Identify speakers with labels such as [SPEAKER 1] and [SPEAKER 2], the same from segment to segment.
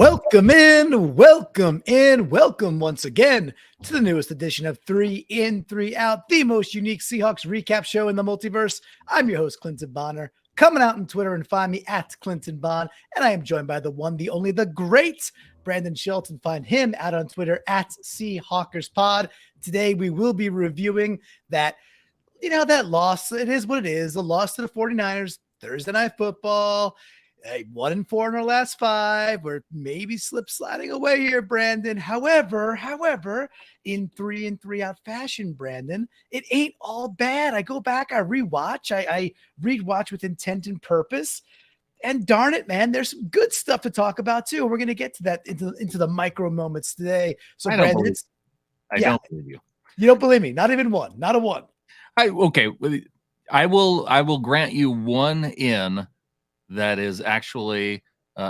[SPEAKER 1] Welcome once again to the newest edition of 3 In, 3 Out, the most unique Seahawks recap show in the multiverse. I'm your host, Clinton Bonner, coming out on Twitter and find me at Clinton Bond, and I am joined by the one, the only, the great Brandon Shelton. Find him out on Twitter at SeahawkersPod. Today we will be reviewing that loss. It is what it is, the loss to the 49ers, Thursday Night Football. 1-4 in our last 5. We're maybe sliding away here, Brandon. However, in 3 In, 3 Out fashion, Brandon, it ain't all bad. I go back, I rewatch, I rewatch with intent and purpose. And darn it, man, there's some good stuff to talk about too. We're gonna get to that into the micro moments today. So, Brandon,
[SPEAKER 2] I don't believe you.
[SPEAKER 1] You don't believe me? Not even one. Not a one.
[SPEAKER 2] I will grant you one in that is actually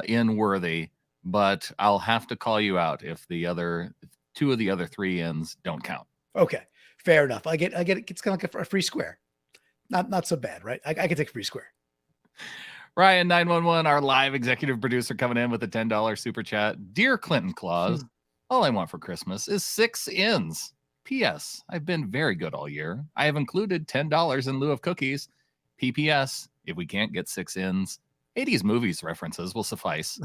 [SPEAKER 2] in worthy, but I'll have to call you out if the other 2 of the other 3 ends don't count.
[SPEAKER 1] Okay, fair enough. I get it. It's kind of like a free square. Not so bad, right? I can take a free square.
[SPEAKER 2] Ryan 911, our live executive producer, coming in with a $10 super chat. Dear Clinton Claus, all I want for Christmas is 6 ins. P.S. I've been very good all year. I have included $10 in lieu of cookies. P.P.S. If we can't get 6 ins, 80s movies references will suffice.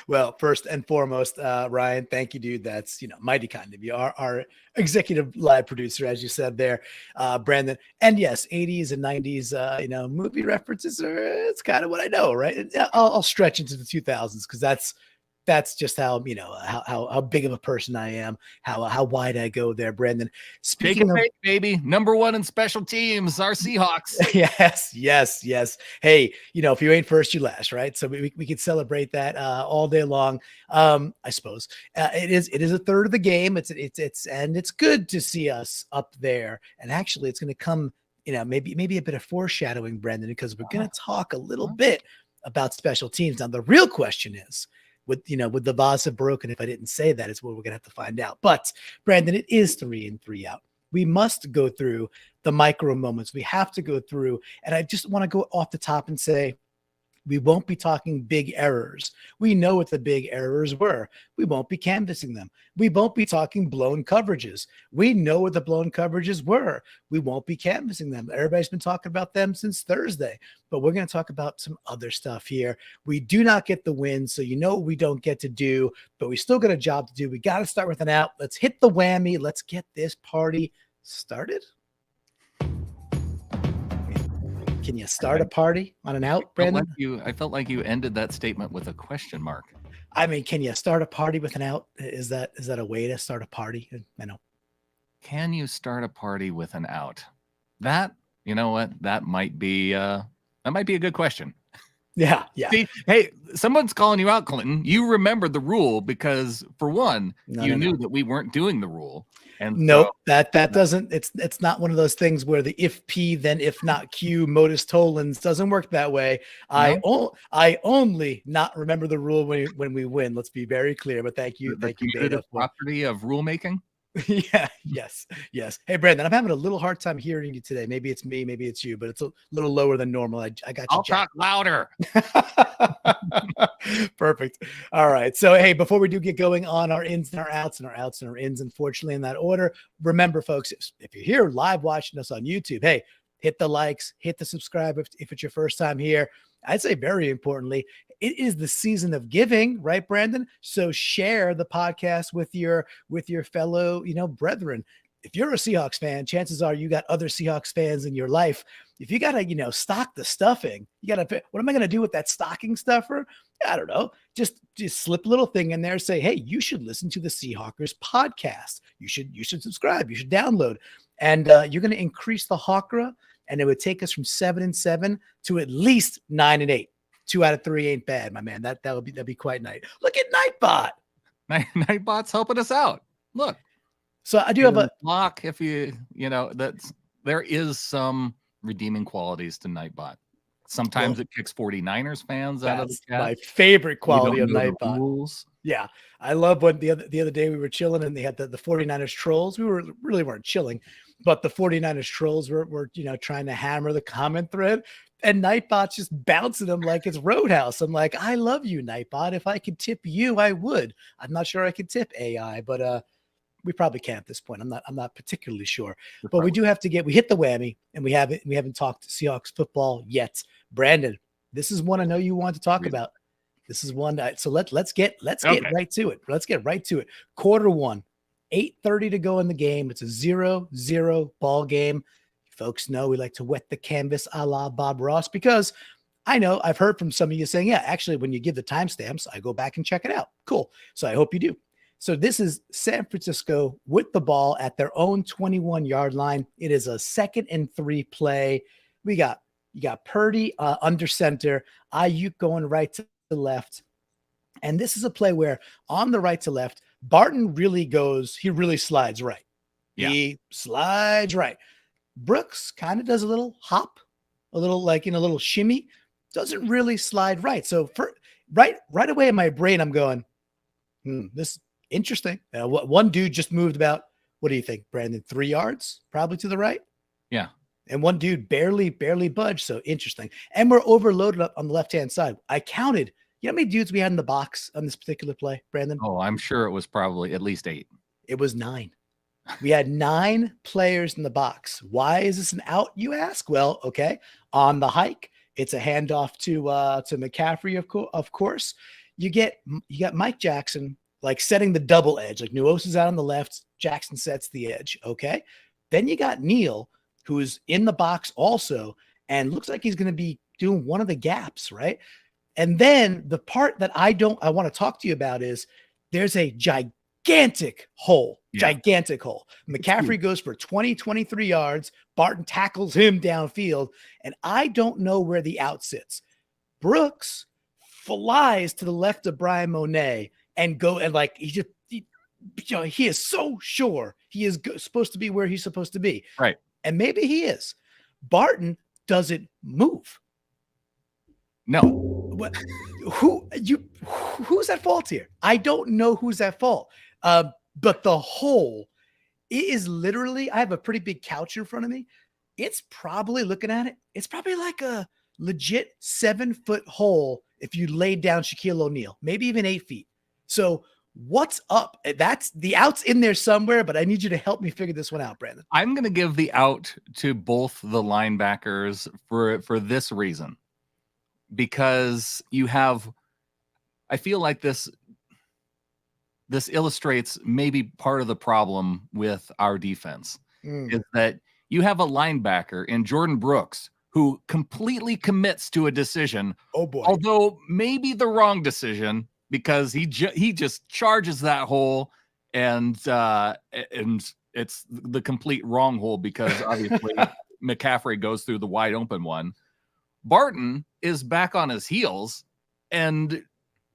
[SPEAKER 1] Well, first and foremost, Ryan, thank you, dude. That's, mighty kind of you. Our executive live producer, as you said there, Brandon. And yes, 80s and 90s, movie references it's kind of what I know, right? I'll stretch into the 2000s because that's just how how big of a person I am, how wide I go there, Brandon.
[SPEAKER 2] Speaking of baby, #1 in special teams, our Seahawks.
[SPEAKER 1] Yes. Hey, if you ain't first, you last, right? So we could celebrate that all day long. I suppose it is a third of the game. It's good to see us up there. And actually, it's going to come, maybe a bit of foreshadowing, Brandon, because we're going to talk a little bit about special teams. Now, the real question is, would the vase have broken if I didn't say that? Is what we're gonna have to find out. But Brandon, it is 3 In, 3 Out. We must go through the micro moments. We have to go through, and I just want to go off the top and say, we won't be talking big errors. We know what the big errors were. We won't be canvassing them. We won't be talking blown coverages. We know what the blown coverages were. We won't be canvassing them. Everybody's been talking about them since Thursday, but we're going to talk about some other stuff here. We do not get the win, so what we don't get to do, but we still got a job to do. We got to start with an out. Let's hit the whammy. Let's get this party started. Can you start a party on an out, Brandon?
[SPEAKER 2] I felt like you ended that statement with a question mark.
[SPEAKER 1] I mean, can you start a party with an out? Is that a way to start a party? I know.
[SPEAKER 2] Can you start a party with an out? That, you know what? That might be a good question.
[SPEAKER 1] Yeah.
[SPEAKER 2] See, hey, someone's calling you out, Clinton. You remembered the rule because, for one, you knew that we weren't doing the rule. And
[SPEAKER 1] nope, that doesn't. It's not one of those things where the if P then if not Q modus tollens doesn't work that way. No. I only not remember the rule when we win. Let's be very clear. But thank you,
[SPEAKER 2] Beta. Property of rulemaking.
[SPEAKER 1] Yeah. Yes. Hey, Brandon, I'm having a little hard time hearing you today. Maybe it's me, maybe it's you, but it's a little lower than normal. I got you.
[SPEAKER 2] I'll talk louder.
[SPEAKER 1] Perfect. All right. So, hey, before we do get going on our ins and our outs and our outs and our ins, unfortunately, in that order, remember, folks, if you're here live watching us on YouTube, hey, hit the likes, hit the subscribe if it's your first time here. I'd say very importantly, it is the season of giving, right, Brandon? So share the podcast with your fellow, brethren. If you're a Seahawks fan, chances are you got other Seahawks fans in your life. If you got to, stock the stuffing, what am I going to do with that stocking stuffer? I don't know. Just slip a little thing in there. Say, hey, you should listen to the Seahawkers podcast. You should subscribe. You should download. And you're going to increase the Hawkra. And it would take us from 7-7 to at least 9-8. 2 out of 3 ain't bad, my man. That'd be quite nice. Look at Nightbot.
[SPEAKER 2] Nightbot's helping us out. Look.
[SPEAKER 1] So I do have a
[SPEAKER 2] block. If there is some redeeming qualities to Nightbot. Sometimes it kicks 49ers fans out of the chat.
[SPEAKER 1] My favorite quality of Nightbot. Yeah. I love when the other day we were chilling and they had the 49ers trolls. We really weren't chilling, but the 49ers trolls were trying to hammer the comment thread. And Nightbot's just bouncing him like it's Roadhouse. I'm like, I love you, Nightbot. If I could tip you, I would. I'm not sure I could tip AI, but we probably can at this point. I'm not particularly sure. But we do have to we hit the whammy, and we haven't talked Seahawks football yet. Brandon, this is one I know you want to talk about. This is one so let's get right to it. Let's get right to it. Quarter one, 8:30 to go in the game. It's a 0-0 ball game. Folks know we like to wet the canvas a la Bob Ross, because I know I've heard from some of you saying, yeah, actually, when you give the timestamps, I go back and check it out. Cool. So I hope you do. So this is San Francisco with the ball at their own 21-yard line. It is a 2nd and 3 play. You got Purdy under center, Ayuk going right to the left. And this is a play where on the right to left, Barton really slides right.
[SPEAKER 2] Yeah.
[SPEAKER 1] He slides right. Brooks kind of does a little hop, a little shimmy, doesn't really slide right. So right away in my brain, I'm going, this is interesting. One dude just moved about, what do you think, Brandon? 3 yards, probably to the right.
[SPEAKER 2] Yeah.
[SPEAKER 1] And one dude barely budged. So interesting. And we're overloaded up on the left-hand side. I counted, you know how many dudes we had in the box on this particular play, Brandon?
[SPEAKER 2] Oh, I'm sure it was probably at least 8.
[SPEAKER 1] It was 9. We had 9 players in the box. Why is this an out, you ask? Well, okay. On the hike, it's a handoff to McCaffrey, of course. You got Mike Jackson like setting the double edge. Like Nuos is out on the left, Jackson sets the edge. Okay. Then you got Neal, who is in the box also, and looks like he's going to be doing one of the gaps, right? And then the part that I want to talk to you about is there's a gigantic hole. McCaffrey goes for 23 yards. Barton tackles him downfield, and I don't know where the out sits. Brooks flies to the left of Brian Monet and he is so sure he is supposed to be where he's supposed to be.
[SPEAKER 2] Right.
[SPEAKER 1] And maybe he is. Barton doesn't move.
[SPEAKER 2] No.
[SPEAKER 1] What? Who's at fault here? I don't know who's at fault. But the hole, it is literally, I have a pretty big couch in front of me. It's probably, looking at it, it's probably like a legit 7-foot hole if you laid down Shaquille O'Neal, maybe even 8 feet. So what's up? That's the out's in there somewhere, but I need you to help me figure this one out, Brandon.
[SPEAKER 2] I'm going to give the out to both the linebackers for this reason, because I feel like this illustrates maybe part of the problem with our defense is that you have a linebacker in Jordan Brooks who completely commits to a decision.
[SPEAKER 1] Oh boy.
[SPEAKER 2] Although maybe the wrong decision, because he just charges that hole and it's the complete wrong hole, because obviously McCaffrey goes through the wide open one. Barton is back on his heels and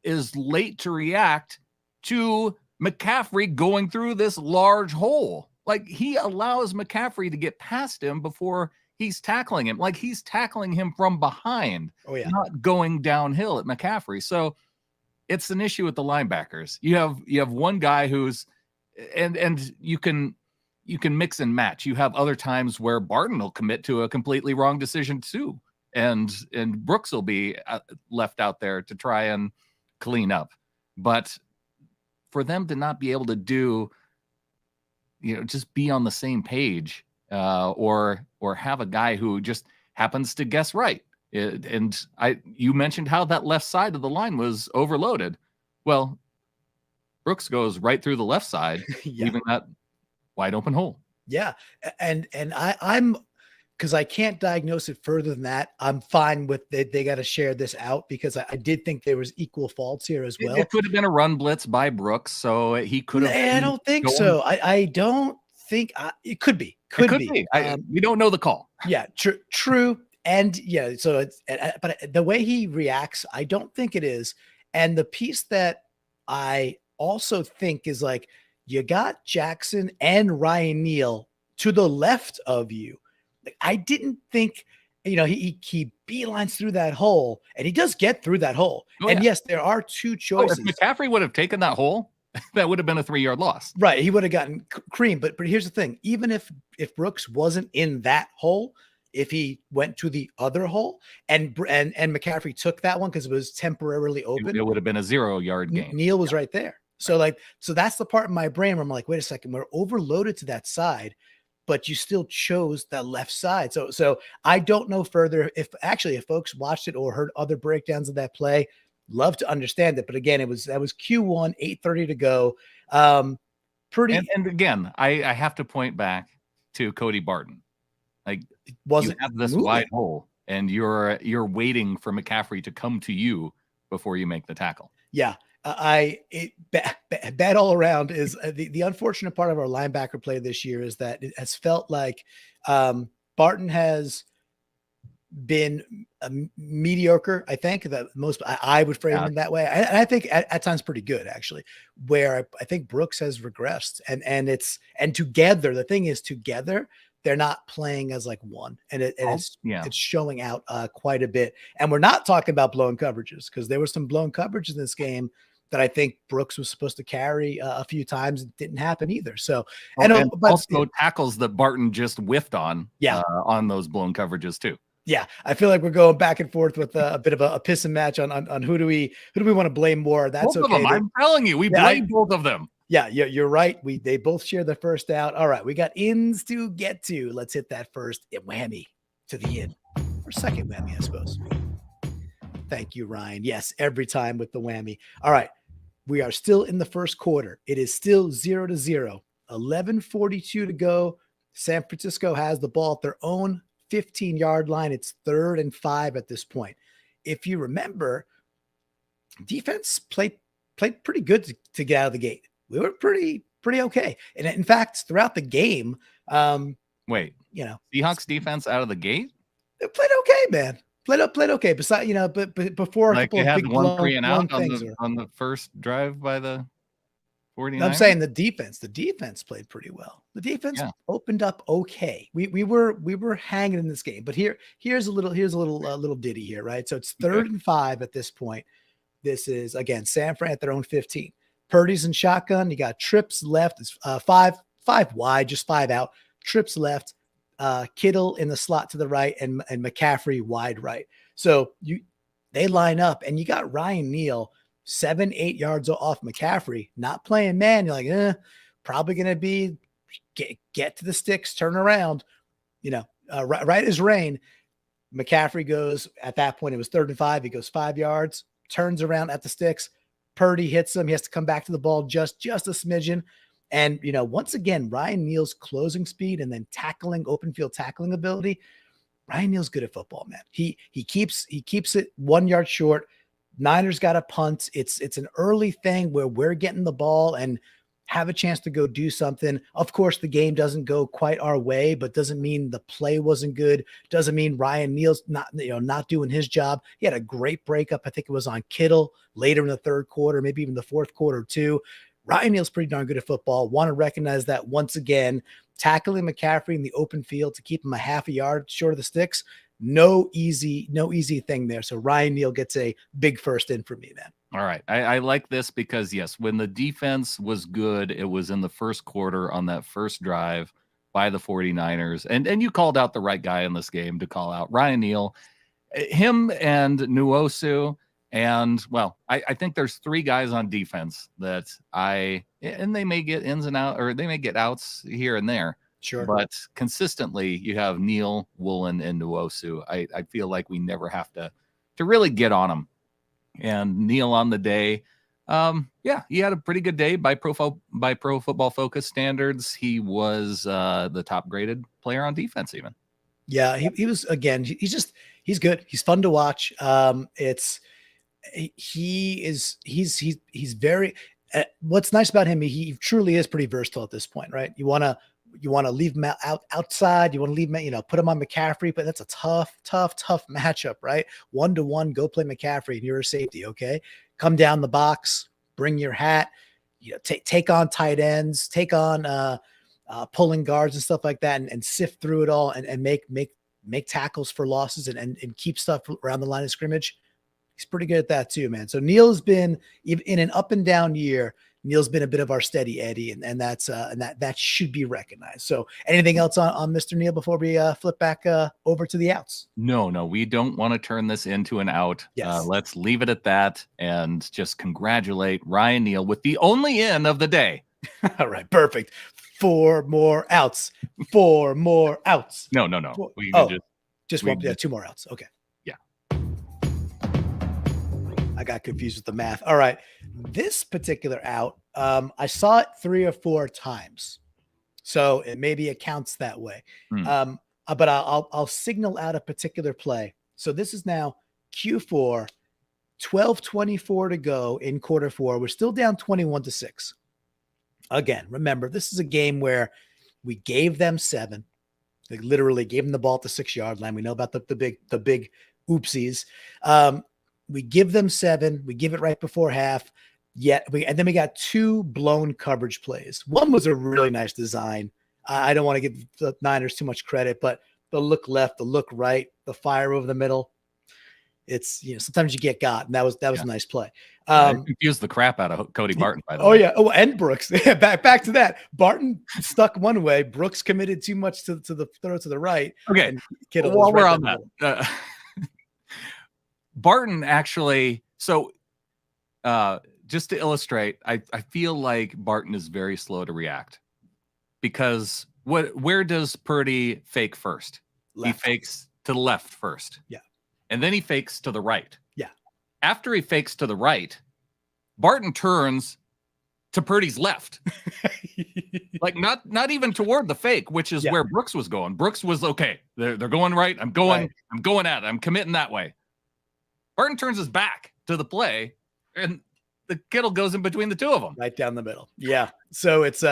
[SPEAKER 2] is late to react to McCaffrey going through this large hole. Like, he allows McCaffrey to get past him before he's tackling him. Like, he's tackling him from behind, not going downhill at McCaffrey. So it's an issue with the linebackers. You have one guy who's and you can mix and match. You have other times where Barton will commit to a completely wrong decision too, and Brooks will be left out there to try and clean up. But for them to not be able to do, just be on the same page, or have a guy who just happens to guess right. You mentioned how that left side of the line was overloaded. Well, Brooks goes right through the left side, leaving that wide open hole.
[SPEAKER 1] Yeah. And I'm, because I can't diagnose it further than that, I'm fine with they got to share this out, because I did think there was equal faults here as well.
[SPEAKER 2] It could have been a run blitz by Brooks, so he could have.
[SPEAKER 1] I don't think so. I don't think it could be. Could be.
[SPEAKER 2] We don't know the call.
[SPEAKER 1] Yeah, true. And yeah, so but the way he reacts, I don't think it is. And the piece that I also think is, like, you got Jackson and Ryan Neal to the left of you. Like, I didn't think, he beelines through that hole, and he does get through that hole. Yes, there are two choices.
[SPEAKER 2] If McCaffrey would have taken that hole, that would have been a 3-yard loss.
[SPEAKER 1] Right. He would have gotten cream. But here's the thing. Even if Brooks wasn't in that hole, if he went to the other hole and McCaffrey took that one because it was temporarily open,
[SPEAKER 2] it would have been a 0-yard gain.
[SPEAKER 1] Neal was right there. So so that's the part of my brain where I'm like, wait a second, we're overloaded to that side, but you still chose that left side. So I don't know further if folks watched it or heard other breakdowns of that play, love to understand it. But again, that was Q1, 8:30 to go. Pretty.
[SPEAKER 2] And again, I have to point back to Cody Barton. Like,
[SPEAKER 1] wasn't
[SPEAKER 2] you have this
[SPEAKER 1] moving.
[SPEAKER 2] wide hole, and you're waiting for McCaffrey to come to you before you make the tackle.
[SPEAKER 1] Yeah, bad all around. Is the unfortunate part of our linebacker play this year is that it has felt like Barton has been mediocre. I think that I would frame him that way. I think at times pretty good, actually, where I think Brooks has regressed, and together, the thing is, together they're not playing as like one, and it's showing out quite a bit. And we're not talking about blown coverages, because there were some blown coverages in this game that I think Brooks was supposed to carry a few times. It didn't happen either. So, but
[SPEAKER 2] also tackles that Barton just whiffed on, on those blown coverages too.
[SPEAKER 1] Yeah, I feel like we're going back and forth with a bit of a piss and match on who do we want to blame more. That's
[SPEAKER 2] both
[SPEAKER 1] okay.
[SPEAKER 2] Of them. I'm telling you, we blame both of them.
[SPEAKER 1] Yeah, you're right. They both share the first out. All right, we got ins to get to. Let's hit that first whammy to the in, or second whammy, I suppose. Thank you, Ryan. Yes, every time with the whammy. All right, we are still in the first quarter. It is still 0-0. 11:42 to go. San Francisco has the ball at their own 15-yard line. It's 3rd and 5 at this point. If you remember, defense played pretty good to get out of the gate. We were pretty okay. And in fact, throughout the game,
[SPEAKER 2] Seahawks defense out of the gate,
[SPEAKER 1] they played okay, man. Played okay. Besides, but before
[SPEAKER 2] a couple of big 1 3 and out on the first drive by the 49ers.
[SPEAKER 1] I'm saying the defense played pretty well. The defense opened up okay. We were hanging in this game, but here's a little ditty here, right? So it's 3rd and 5 at this point. This is again San Fran at their own 15. Purdy's in shotgun. You got trips left. It's 5 wide, just 5 out. Trips left. Kittle in the slot to the right, and McCaffrey wide right. So they line up, and you got Ryan Neal 7-8 yards off McCaffrey, not playing man. You're like, probably going to be get to the sticks, turn around, right as rain. McCaffrey goes, at that point, it was 3rd and 5. He goes 5 yards, turns around at the sticks. Purdy hits him. He has to come back to the ball just a smidgen. And, once again, Ryan Neal's closing speed and then open field tackling ability. Ryan Neal's good at football, man. He keeps it 1 yard short. Niners got a punt. It's an early thing where we're getting the ball and have a chance to go do something. Of course, the game doesn't go quite our way, but doesn't mean the play wasn't good. Doesn't mean Ryan Neal's not doing his job. He had a great breakup. I think it was on Kittle later in the 3rd quarter, maybe even the 4th quarter too. Ryan Neal's pretty darn good at football. Want to recognize that once again. Tackling McCaffrey in the open field to keep him a half a yard short of the sticks. No easy thing there. So Ryan Neal gets a big first in for me, man.
[SPEAKER 2] All right. I like this because, yes, when the defense was good, it was in the first quarter on that first drive by the 49ers. And you called out the right guy in this game to call out Ryan Neal, him and Nwosu. And, well, I think there's 3 guys on defense that and they may get ins and out, or they may get outs here and there.
[SPEAKER 1] Sure.
[SPEAKER 2] But consistently, you have Neal, Woolen, and Nwosu. I feel like we never have to really get on them. And Neal on the day, he had a pretty good day by Pro Football Focus standards. He was the top graded player on defense, even.
[SPEAKER 1] Yeah, he was, again, he's good. He's fun to watch. He's very, what's nice about him, he truly is pretty versatile at this point, right? You want to leave him outside. You want to leave him, put him on McCaffrey, but that's a tough matchup, right? 1-to-1, go play McCaffrey and you're a safety. Okay. Come down the box, bring your hat, take on tight ends, take on pulling guards and stuff like that, and sift through it all and make tackles for losses and keep stuff around the line of scrimmage. He's pretty good at that too, man. So Neal's been in an up and down year. Neil's been a bit of our steady Eddie, and that's that should be recognized. So anything else on Mr. Neil before we flip back over to the outs?
[SPEAKER 2] No, we don't want to turn this into an out.
[SPEAKER 1] Yes.
[SPEAKER 2] Let's leave it at that and just congratulate Ryan Neal with the only in of the day.
[SPEAKER 1] All right, perfect. 4 more outs. 4 more outs.
[SPEAKER 2] No.
[SPEAKER 1] Just 2 more outs. Okay.
[SPEAKER 2] Yeah.
[SPEAKER 1] I got confused with the math. All right. This particular out, I saw it 3 or 4 times. So maybe it counts that way. But I'll signal out a particular play. So this is now Q4, 12:24 to go in quarter 4. We're still down 21-6. Again, remember, this is a game where we gave them 7. They literally gave them the ball at the 6-yard line. We know about the big oopsies. We give them 7. We give it right before half. And then we got 2 blown coverage plays. One was a really nice design. I don't want to give the Niners too much credit, but the look left, the look right, the fire over the middle. It's, sometimes you get got, and that was a nice play.
[SPEAKER 2] Confused the crap out of Cody Barton, by the way.
[SPEAKER 1] Oh yeah. Oh, and Brooks. Yeah, back to that. Barton stuck one way. Brooks committed too much to the throw to the right.
[SPEAKER 2] Okay. While we're on that, Barton actually. So, just to illustrate, I feel like Barton is very slow to react, because where does Purdy fake first? Left. He fakes to the left first.
[SPEAKER 1] Yeah.
[SPEAKER 2] And then he fakes to the right.
[SPEAKER 1] Yeah.
[SPEAKER 2] After he fakes to the right, Barton turns to Purdy's left. Like not even toward the fake, which is where Brooks was going. Brooks was okay. They're going right. I'm going at it. I'm committing that way. Barton turns his back to the play, and the Kittle goes in between the two of them.
[SPEAKER 1] Right down the middle. Yeah. So it's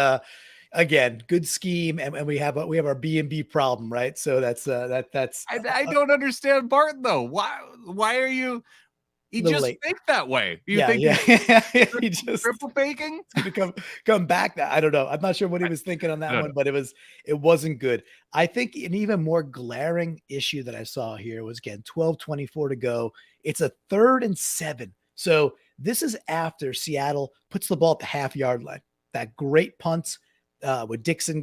[SPEAKER 1] again, good scheme, and we have our B&B problem, right? So that's
[SPEAKER 2] I don't understand Barton though. Why are you? He just faked that way. You think
[SPEAKER 1] he just
[SPEAKER 2] triple faking?
[SPEAKER 1] It's gonna come back. I don't know. I'm not sure what he was thinking on that one, but it wasn't good. I think an even more glaring issue that I saw here was, again, 12:24 to go. It's a 3rd and 7. So this is after Seattle puts the ball at the half-yard line. That great punt with Dixon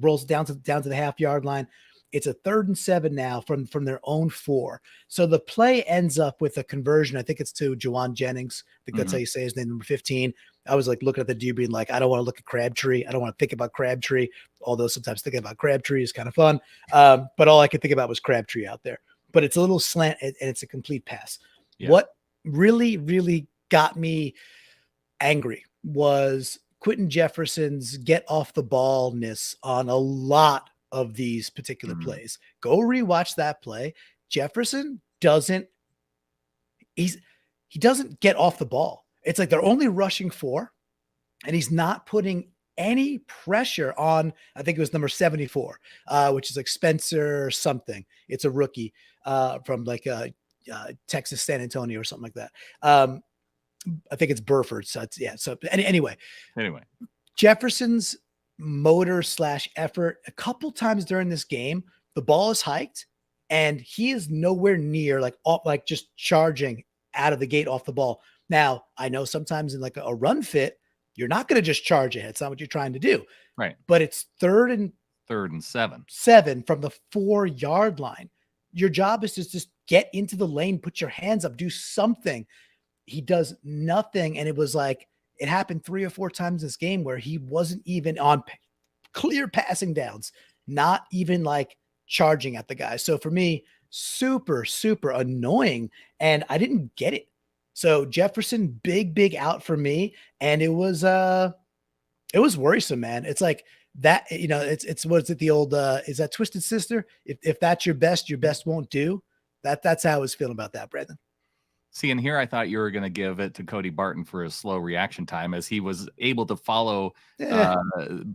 [SPEAKER 1] rolls down to the half-yard line. It's a 3rd and 7 now from their own 4. So the play ends up with a conversion. I think it's to Juwan Jennings. I think that's how you say his name, number 15. I was like looking at the dude being like, I don't want to look at Crabtree. I don't want to think about Crabtree, although sometimes thinking about Crabtree is kind of fun. But all I could think about was Crabtree out there. But it's a little slant, and it's a complete pass. Yeah. What really, really got me angry was Quentin Jefferson's get off the ballness on a lot of these particular plays. Go rewatch that play. Jefferson doesn't get off the ball. It's like they're only rushing 4, and he's not putting any pressure on, I think it was number 74, which is like Spencer something. It's a rookie from like Texas San Antonio or something like that. I think it's Burford. So anyway, Jefferson's motor / effort, a couple times during this game, the ball is hiked and he is nowhere near like just charging out of the gate off the ball. Now, I know sometimes in like a run fit, you're not going to just charge ahead. It's not what you're trying to do.
[SPEAKER 2] Right.
[SPEAKER 1] But it's 3rd and 7 from the 4-yard line. Your job is to just get into the lane, put your hands up, do something. He does nothing. And it was like, it happened 3 or 4 times this game where he wasn't even on clear passing downs, not even like charging at the guy. So for me, super, super annoying. And I didn't get it. So Jefferson, big out for me. And it was worrisome, man. It's like that, it's what is it? The old, is that Twisted Sister? If that's your best won't do. That's how I was feeling about that, Brandon.
[SPEAKER 2] See, and here I thought you were going to give it to Cody Barton for his slow reaction time, as he was able to follow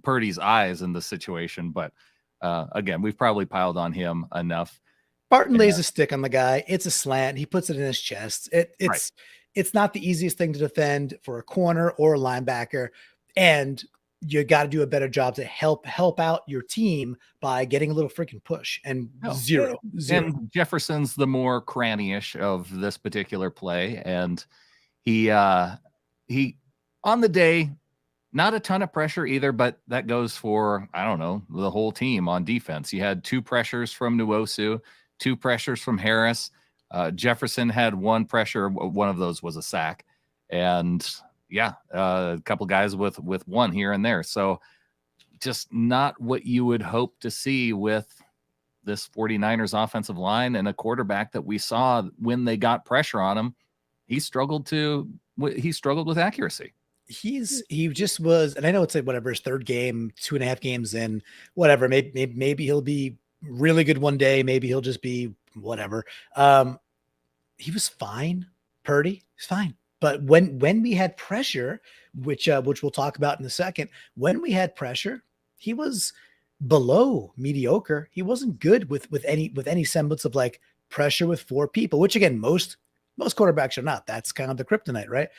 [SPEAKER 2] Purdy's eyes in the situation. But again, we've probably piled on him enough.
[SPEAKER 1] Barton lays a stick on the guy. It's a slant. He puts it in his chest. It's not the easiest thing to defend for a corner or a linebacker. And you got to do a better job to help out your team by getting a little freaking push, and zero.
[SPEAKER 2] And Jefferson's the more cranny-ish of this particular play. And he On the day, not a ton of pressure either, but that goes for, I don't know, the whole team on defense. You had 2 pressures from Nwosu, 2 pressures from Harris. Jefferson had 1 pressure. One of those was a sack. And yeah, a couple guys with 1 here and there. So just not what you would hope to see with this 49ers offensive line and a quarterback that we saw when they got pressure on him. He struggled with accuracy.
[SPEAKER 1] He just was, and I know it's like whatever his 3rd game, 2.5 games in, whatever. Maybe he'll be really good one day. Maybe he'll just be whatever. He was fine. Purdy, he's fine. But when we had pressure, which we'll talk about in a second, when we had pressure, he was below mediocre. He wasn't good with any semblance of like pressure with 4 people, which again, most quarterbacks are not. That's kind of the kryptonite, right?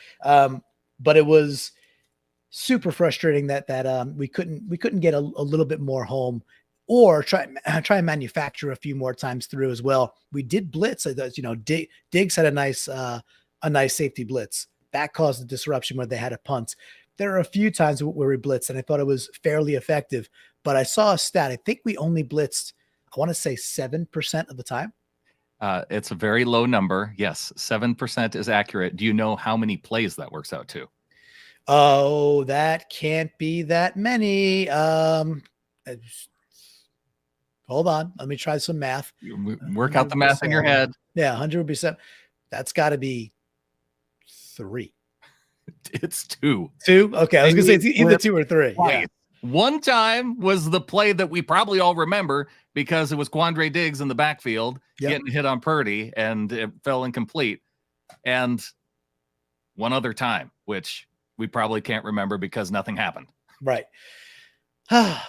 [SPEAKER 1] But it was super frustrating that we couldn't get a little bit more home, or try and manufacture a few more times through as well. We did blitz. Diggs had a nice safety blitz that caused the disruption where they had a punt. There are a few times where we blitzed, and I thought it was fairly effective. But I saw a stat. I think we only blitzed, I want to say 7% of the time.
[SPEAKER 2] It's a very low number. Yes, 7% is accurate. Do you know how many plays that works out to?
[SPEAKER 1] Oh, that can't be that many. Hold on. Let me try some math.
[SPEAKER 2] You work out the math in your head.
[SPEAKER 1] Yeah, 100 would be 7. That's got to be 3.
[SPEAKER 2] It's 2.
[SPEAKER 1] 2? Okay, I was going to say it's either 2 or 3. Yeah.
[SPEAKER 2] One time was the play that we probably all remember because it was Quandre Diggs in the backfield getting hit on Purdy and it fell incomplete. And one other time, which we probably can't remember because nothing happened.
[SPEAKER 1] Right.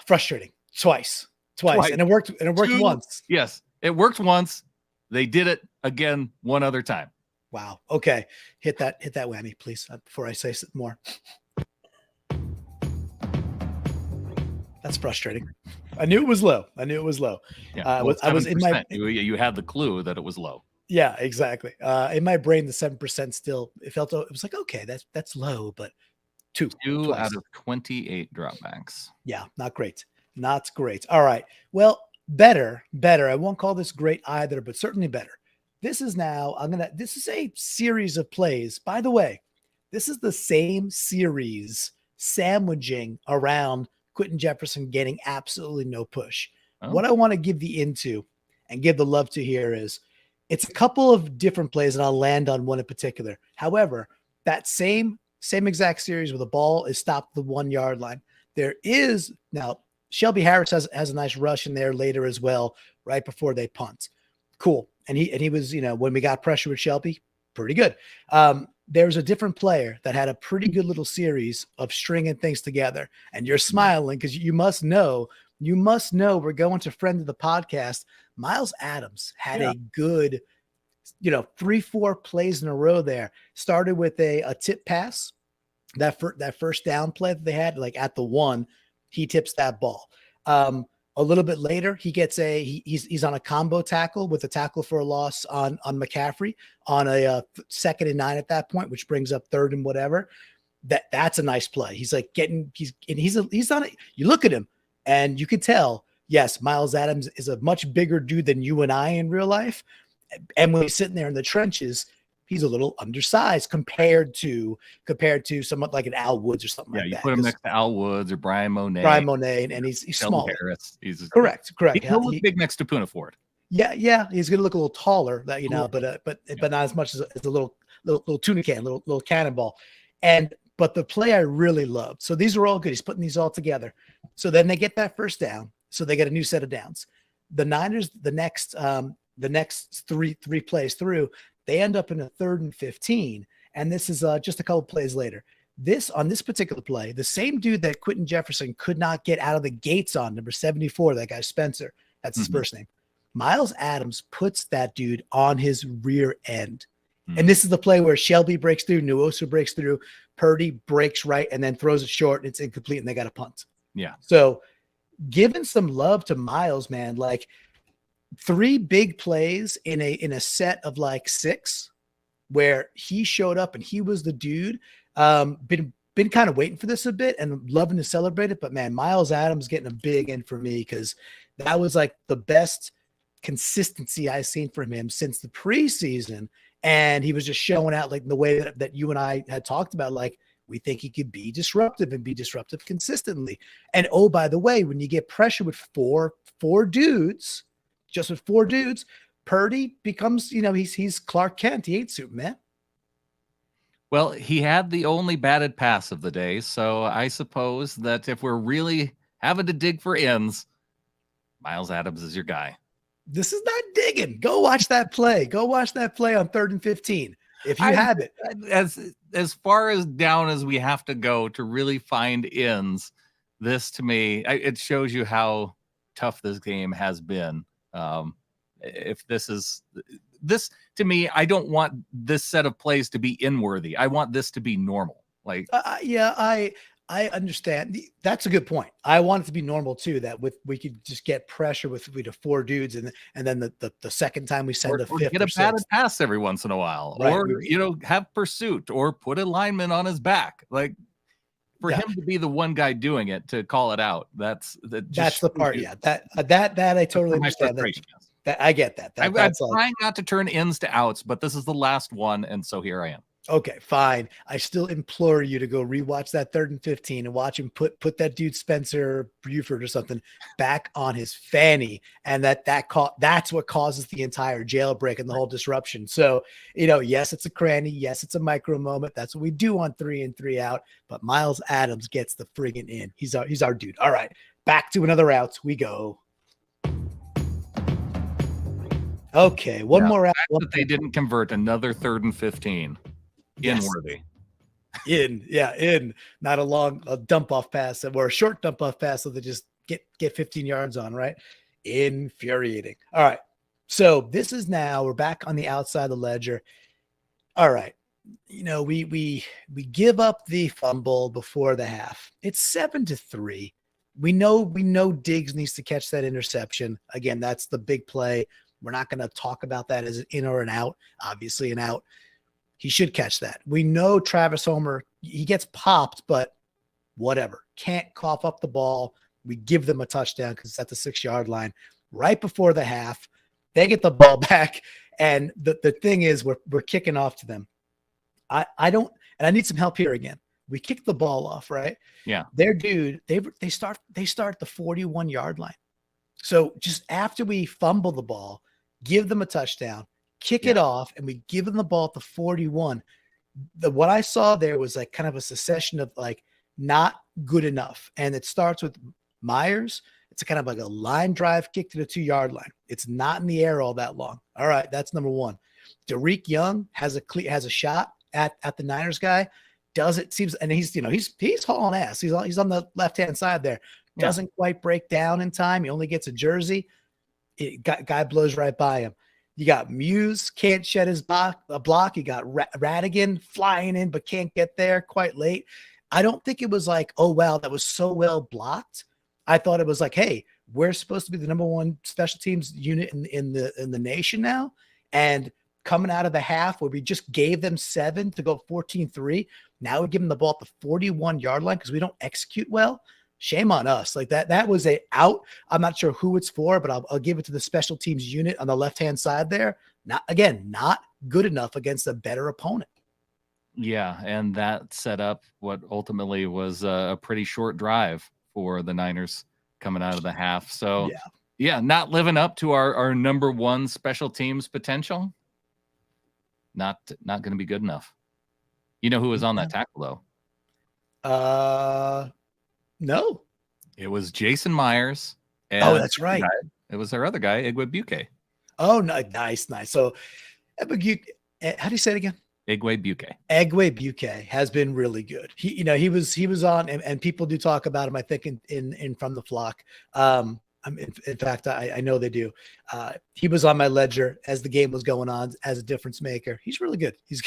[SPEAKER 1] Frustrating. Twice. And it worked. And it worked
[SPEAKER 2] 2,
[SPEAKER 1] once.
[SPEAKER 2] Yes, it worked once. They did it again one other time.
[SPEAKER 1] Wow. Okay. Hit that whammy, please, before I say more. That's frustrating. I knew it was low.
[SPEAKER 2] Yeah,
[SPEAKER 1] I was in my.
[SPEAKER 2] You had the clue that it was low.
[SPEAKER 1] Yeah, exactly. In my brain, the 7% still. It was like, okay, that's low, but 2
[SPEAKER 2] out of 28 dropbacks.
[SPEAKER 1] Yeah, not great. Not great. All right. Well, better. I won't call this great either, but certainly better. This is a series of plays. By the way, this is the same series sandwiching around Quentin Jefferson getting absolutely no push. Oh. What I want to give the into and give the love to here is it's a couple of different plays, and I'll land on one in particular. However, that same exact series where the ball is stopped at the 1 yard line. There is now Shelby Harris has a nice rush in there later as well, right before they punt. Cool. And he was, when we got pressure with Shelby, pretty good. There's a different player that had a pretty good little series of stringing things together. And you're smiling because you must know we're going to friend of the podcast. Miles Adams had a good, 3-4 plays in a row there. Started with a tip pass, that first down play that they had, like at the 1, he tips that ball. A little bit later, he gets he's on a combo tackle with a tackle for a loss on McCaffrey on a 2nd and 9 at that point, which brings up 3rd and whatever. That's a nice play. He's like he's on it. You look at him and you can tell, yes, Miles Adams is a much bigger dude than you and I in real life. And when he's sitting there in the trenches, he's a little undersized compared to someone like an Al Woods or something like that.
[SPEAKER 2] Yeah, you put him next to Al Woods or Brian Monet,
[SPEAKER 1] and he's small.
[SPEAKER 2] Harris. He's
[SPEAKER 1] correct.
[SPEAKER 2] He'll look big next to Poona Ford.
[SPEAKER 1] Yeah, he's gonna look a little taller, but not as much as a little tuna can, little cannonball. But the play I really loved. So these are all good. He's putting these all together. So then they get that first down. So they get a new set of downs. The Niners, the next three plays through, they end up in a 3rd and 15. And this is just a couple plays later. On this particular play, the same dude that Quentin Jefferson could not get out of the gates on, number 74, that guy Spencer, that's his first name. Miles Adams puts that dude on his rear end. And this is the play where Shelby breaks through, Nwosu breaks through, Purdy breaks right, and then throws it short, and it's incomplete, and they got a punt.
[SPEAKER 2] Yeah.
[SPEAKER 1] So giving some love to Miles, man, like 3 big plays in a set of like 6 where he showed up and he was the dude. Been been kind of waiting for this a bit and loving to celebrate it. But man, Miles Adams getting a big in for me because that was like the best consistency I've seen from him since the preseason. And he was just showing out like the way that you and I had talked about, like, we think he could be disruptive and be disruptive consistently. And oh, by the way, when you get pressure with four dudes, just with four dudes, Purdy becomes, he's Clark Kent. He ain't Superman.
[SPEAKER 2] Well, he had the only batted pass of the day, so I suppose that if we're really having to dig for ends, Miles Adams is your guy.
[SPEAKER 1] This is not digging. Go watch that play. Go watch that play on 3rd and 15 if you have it.
[SPEAKER 2] As far as down as we have to go to really find ends, this to me, it shows you how tough this game has been. If this to me, I don't want this set of plays to be inworthy. I want this to be normal. Like,
[SPEAKER 1] yeah, I understand. That's a good point. I want it to be normal too. That we could just get pressure with four dudes, and then the second time we send a fifth,
[SPEAKER 2] get a batted pass every once in a while,
[SPEAKER 1] right.
[SPEAKER 2] Or have pursuit, or put a lineman on his back. Like, for him to be the one guy doing it, to call it out, that's
[SPEAKER 1] the part. Yeah, that I totally understand. That I get that.
[SPEAKER 2] I'm trying not to turn ins to outs, but this is the last one, and so here I am.
[SPEAKER 1] Okay, fine. I still implore you to go rewatch that 3rd and 15 and watch him put that dude Spencer Buford or something back on his fanny, and that's what causes the entire jailbreak and the whole disruption. So, yes, it's a cranny, yes, it's a micro moment. That's what we do on 3 and 3 out. But Miles Adams gets the friggin' in. He's our dude. All right, back to another out we go. Okay, one more out.
[SPEAKER 2] They didn't convert another 3rd and 15. Inworthy.
[SPEAKER 1] In. Not a dump off pass or a short dump off pass, so they just get 15 yards on, right? Infuriating. All right. So this is now we're back on the outside of the ledger. All right. We give up the fumble before the half. It's 7-3. We know Diggs needs to catch that interception. Again, that's the big play. We're not going to talk about that as an in or an out. Obviously an out. He should catch that. We know Travis Homer, he gets popped, but whatever. Can't cough up the ball. We give them a touchdown because it's at the 6-yard line. Right before the half, they get the ball back. And the thing is, we're kicking off to them. I need some help here again. We kick the ball off, right?
[SPEAKER 2] Yeah.
[SPEAKER 1] Their dude, they start the 41-yard line. So just after we fumble the ball, give them a touchdown, kick it off, and we give them the ball at the 41. What I saw there was like kind of a succession of like not good enough. And it starts with Myers. It's kind of like a line drive kick to the 2-yard line. It's not in the air all that long. All right, that's number one. Derek Young has a shot at the Niners guy. And he's hauling ass. He's on the left-hand side there. Doesn't quite break down in time. He only gets a jersey. Guy blows right by him. You got Muse, can't shed his block. You got Radigan flying in, but can't get there quite late. I don't think it was like, oh, wow, that was so well blocked. I thought it was like, hey, we're supposed to be the number one special teams unit in the nation now. And coming out of the half where we just gave them 7 to go 14-3, now we give them the ball at the 41-yard line because we don't execute well. Shame on us. Like that was a out. I'm not sure who it's for, but I'll give it to the special teams unit on the left-hand side there. Not good enough against a better opponent.
[SPEAKER 2] Yeah, and that set up what ultimately was a pretty short drive for the Niners coming out of the half. So, not living up to our number one special teams potential. Not going to be good enough. You know who was on that tackle,
[SPEAKER 1] though? No.
[SPEAKER 2] It was Jason Myers.
[SPEAKER 1] And that's right.
[SPEAKER 2] It was our other guy, Igwe Buke.
[SPEAKER 1] Oh, nice. So, how do you say it again?
[SPEAKER 2] Igwe Buke.
[SPEAKER 1] Igwe Buke has been really good. He was on, and people do talk about him, I think, in From the Flock. In fact, I know they do. He was on my ledger as the game was going on as a difference maker. He's really good. He's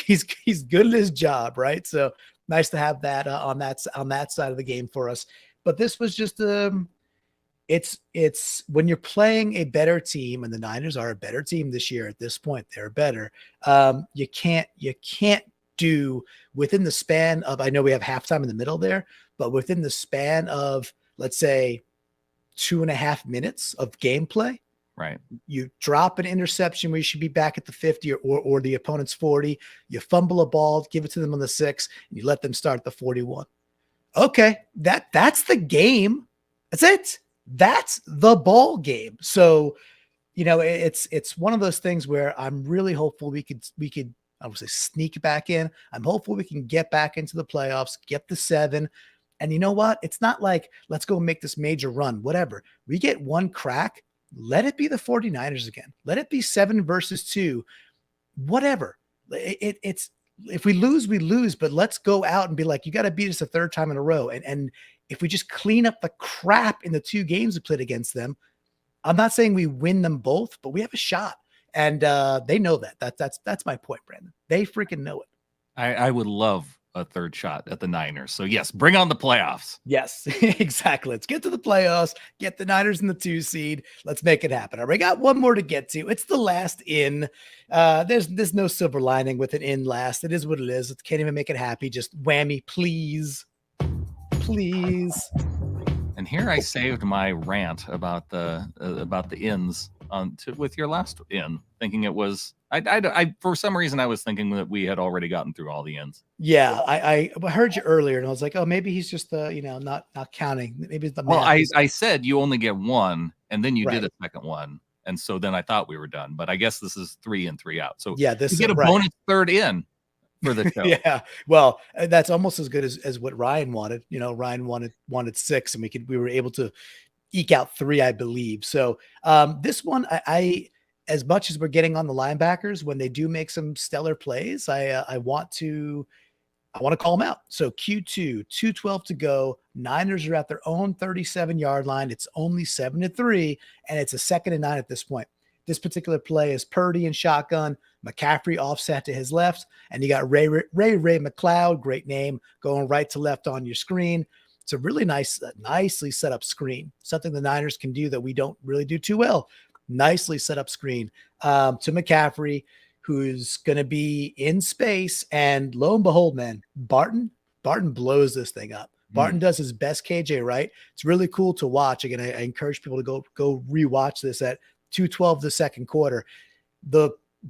[SPEAKER 1] good at his job, right? So nice to have that on that side of the game for us. But this was just it's when you're playing a better team, and the Niners are a better team this year at this point. They're better. You can't do within the span of, I know we have halftime in the middle there, but within the span of, let's say, 2.5 minutes of gameplay,
[SPEAKER 2] Right.
[SPEAKER 1] you drop an interception where you should be back at the 50 or the opponent's 40. You fumble a ball, give it to them on the 6, and you let them start at the 41. Okay, that's the game. That's it. That's the ball game. So, it's one of those things where I'm really hopeful we could I would say sneak back in. I'm hopeful we can get back into the playoffs, get the 7. And you know what? It's not like, let's go make this major run, whatever. We get one crack, let it be the 49ers again. Let it be 7 versus 2, whatever. It's if we lose, we lose, but let's go out and be like, you got to beat us a 3rd time in a row. And if we just clean up the crap in the 2 games we played against them, I'm not saying we win them both, but we have a shot. And they know that. That's my point, Brandon. They freaking know it.
[SPEAKER 2] I would love a 3rd shot at the Niners. So yes, bring on the playoffs.
[SPEAKER 1] Yes, exactly. Let's get to the playoffs, get the Niners in the 2 seed. Let's make it happen. All right, we got one more to get to. It's the last in. There's no silver lining with an in last. It is what it is. It can't even make it happy. Just whammy, please. Please.
[SPEAKER 2] And here I saved my rant about the ins with your last in, thinking it was I for some reason I was thinking that we had already gotten through all the ins.
[SPEAKER 1] Yeah, I heard you earlier, and I was like, oh, maybe he's just not counting. Maybe the
[SPEAKER 2] Well,
[SPEAKER 1] math
[SPEAKER 2] I said you only get one, and then you
[SPEAKER 1] Right.
[SPEAKER 2] did a second one, and so then I thought we were done. But I guess this is 3 in, 3 out. So
[SPEAKER 1] yeah, this
[SPEAKER 2] you
[SPEAKER 1] is
[SPEAKER 2] get a
[SPEAKER 1] right.
[SPEAKER 2] bonus 3rd in for the show.
[SPEAKER 1] Yeah, well, that's almost as good as what Ryan wanted. Ryan wanted 6, and we were able to eke out 3, I believe. So this one, I as much as we're getting on the linebackers when they do make some stellar plays, I want to call them out. So Q2, 2:12 to go. Niners are at their own 37-yard line. It's only 7-3, and it's a 2nd and 9 at this point. This particular play is Purdy in shotgun, McCaffrey offset to his left, and you got Ray McLeod, great name, going right to left on your screen. It's a really nicely set up screen, something the Niners can do that we don't really do too well. Nicely set up screen to McCaffrey, who's going to be in space. And lo and behold, man, Barton blows this thing up. Barton does his best KJ, right? It's really cool to watch. Again, I encourage people to go rewatch this at 2:12 the 2nd quarter.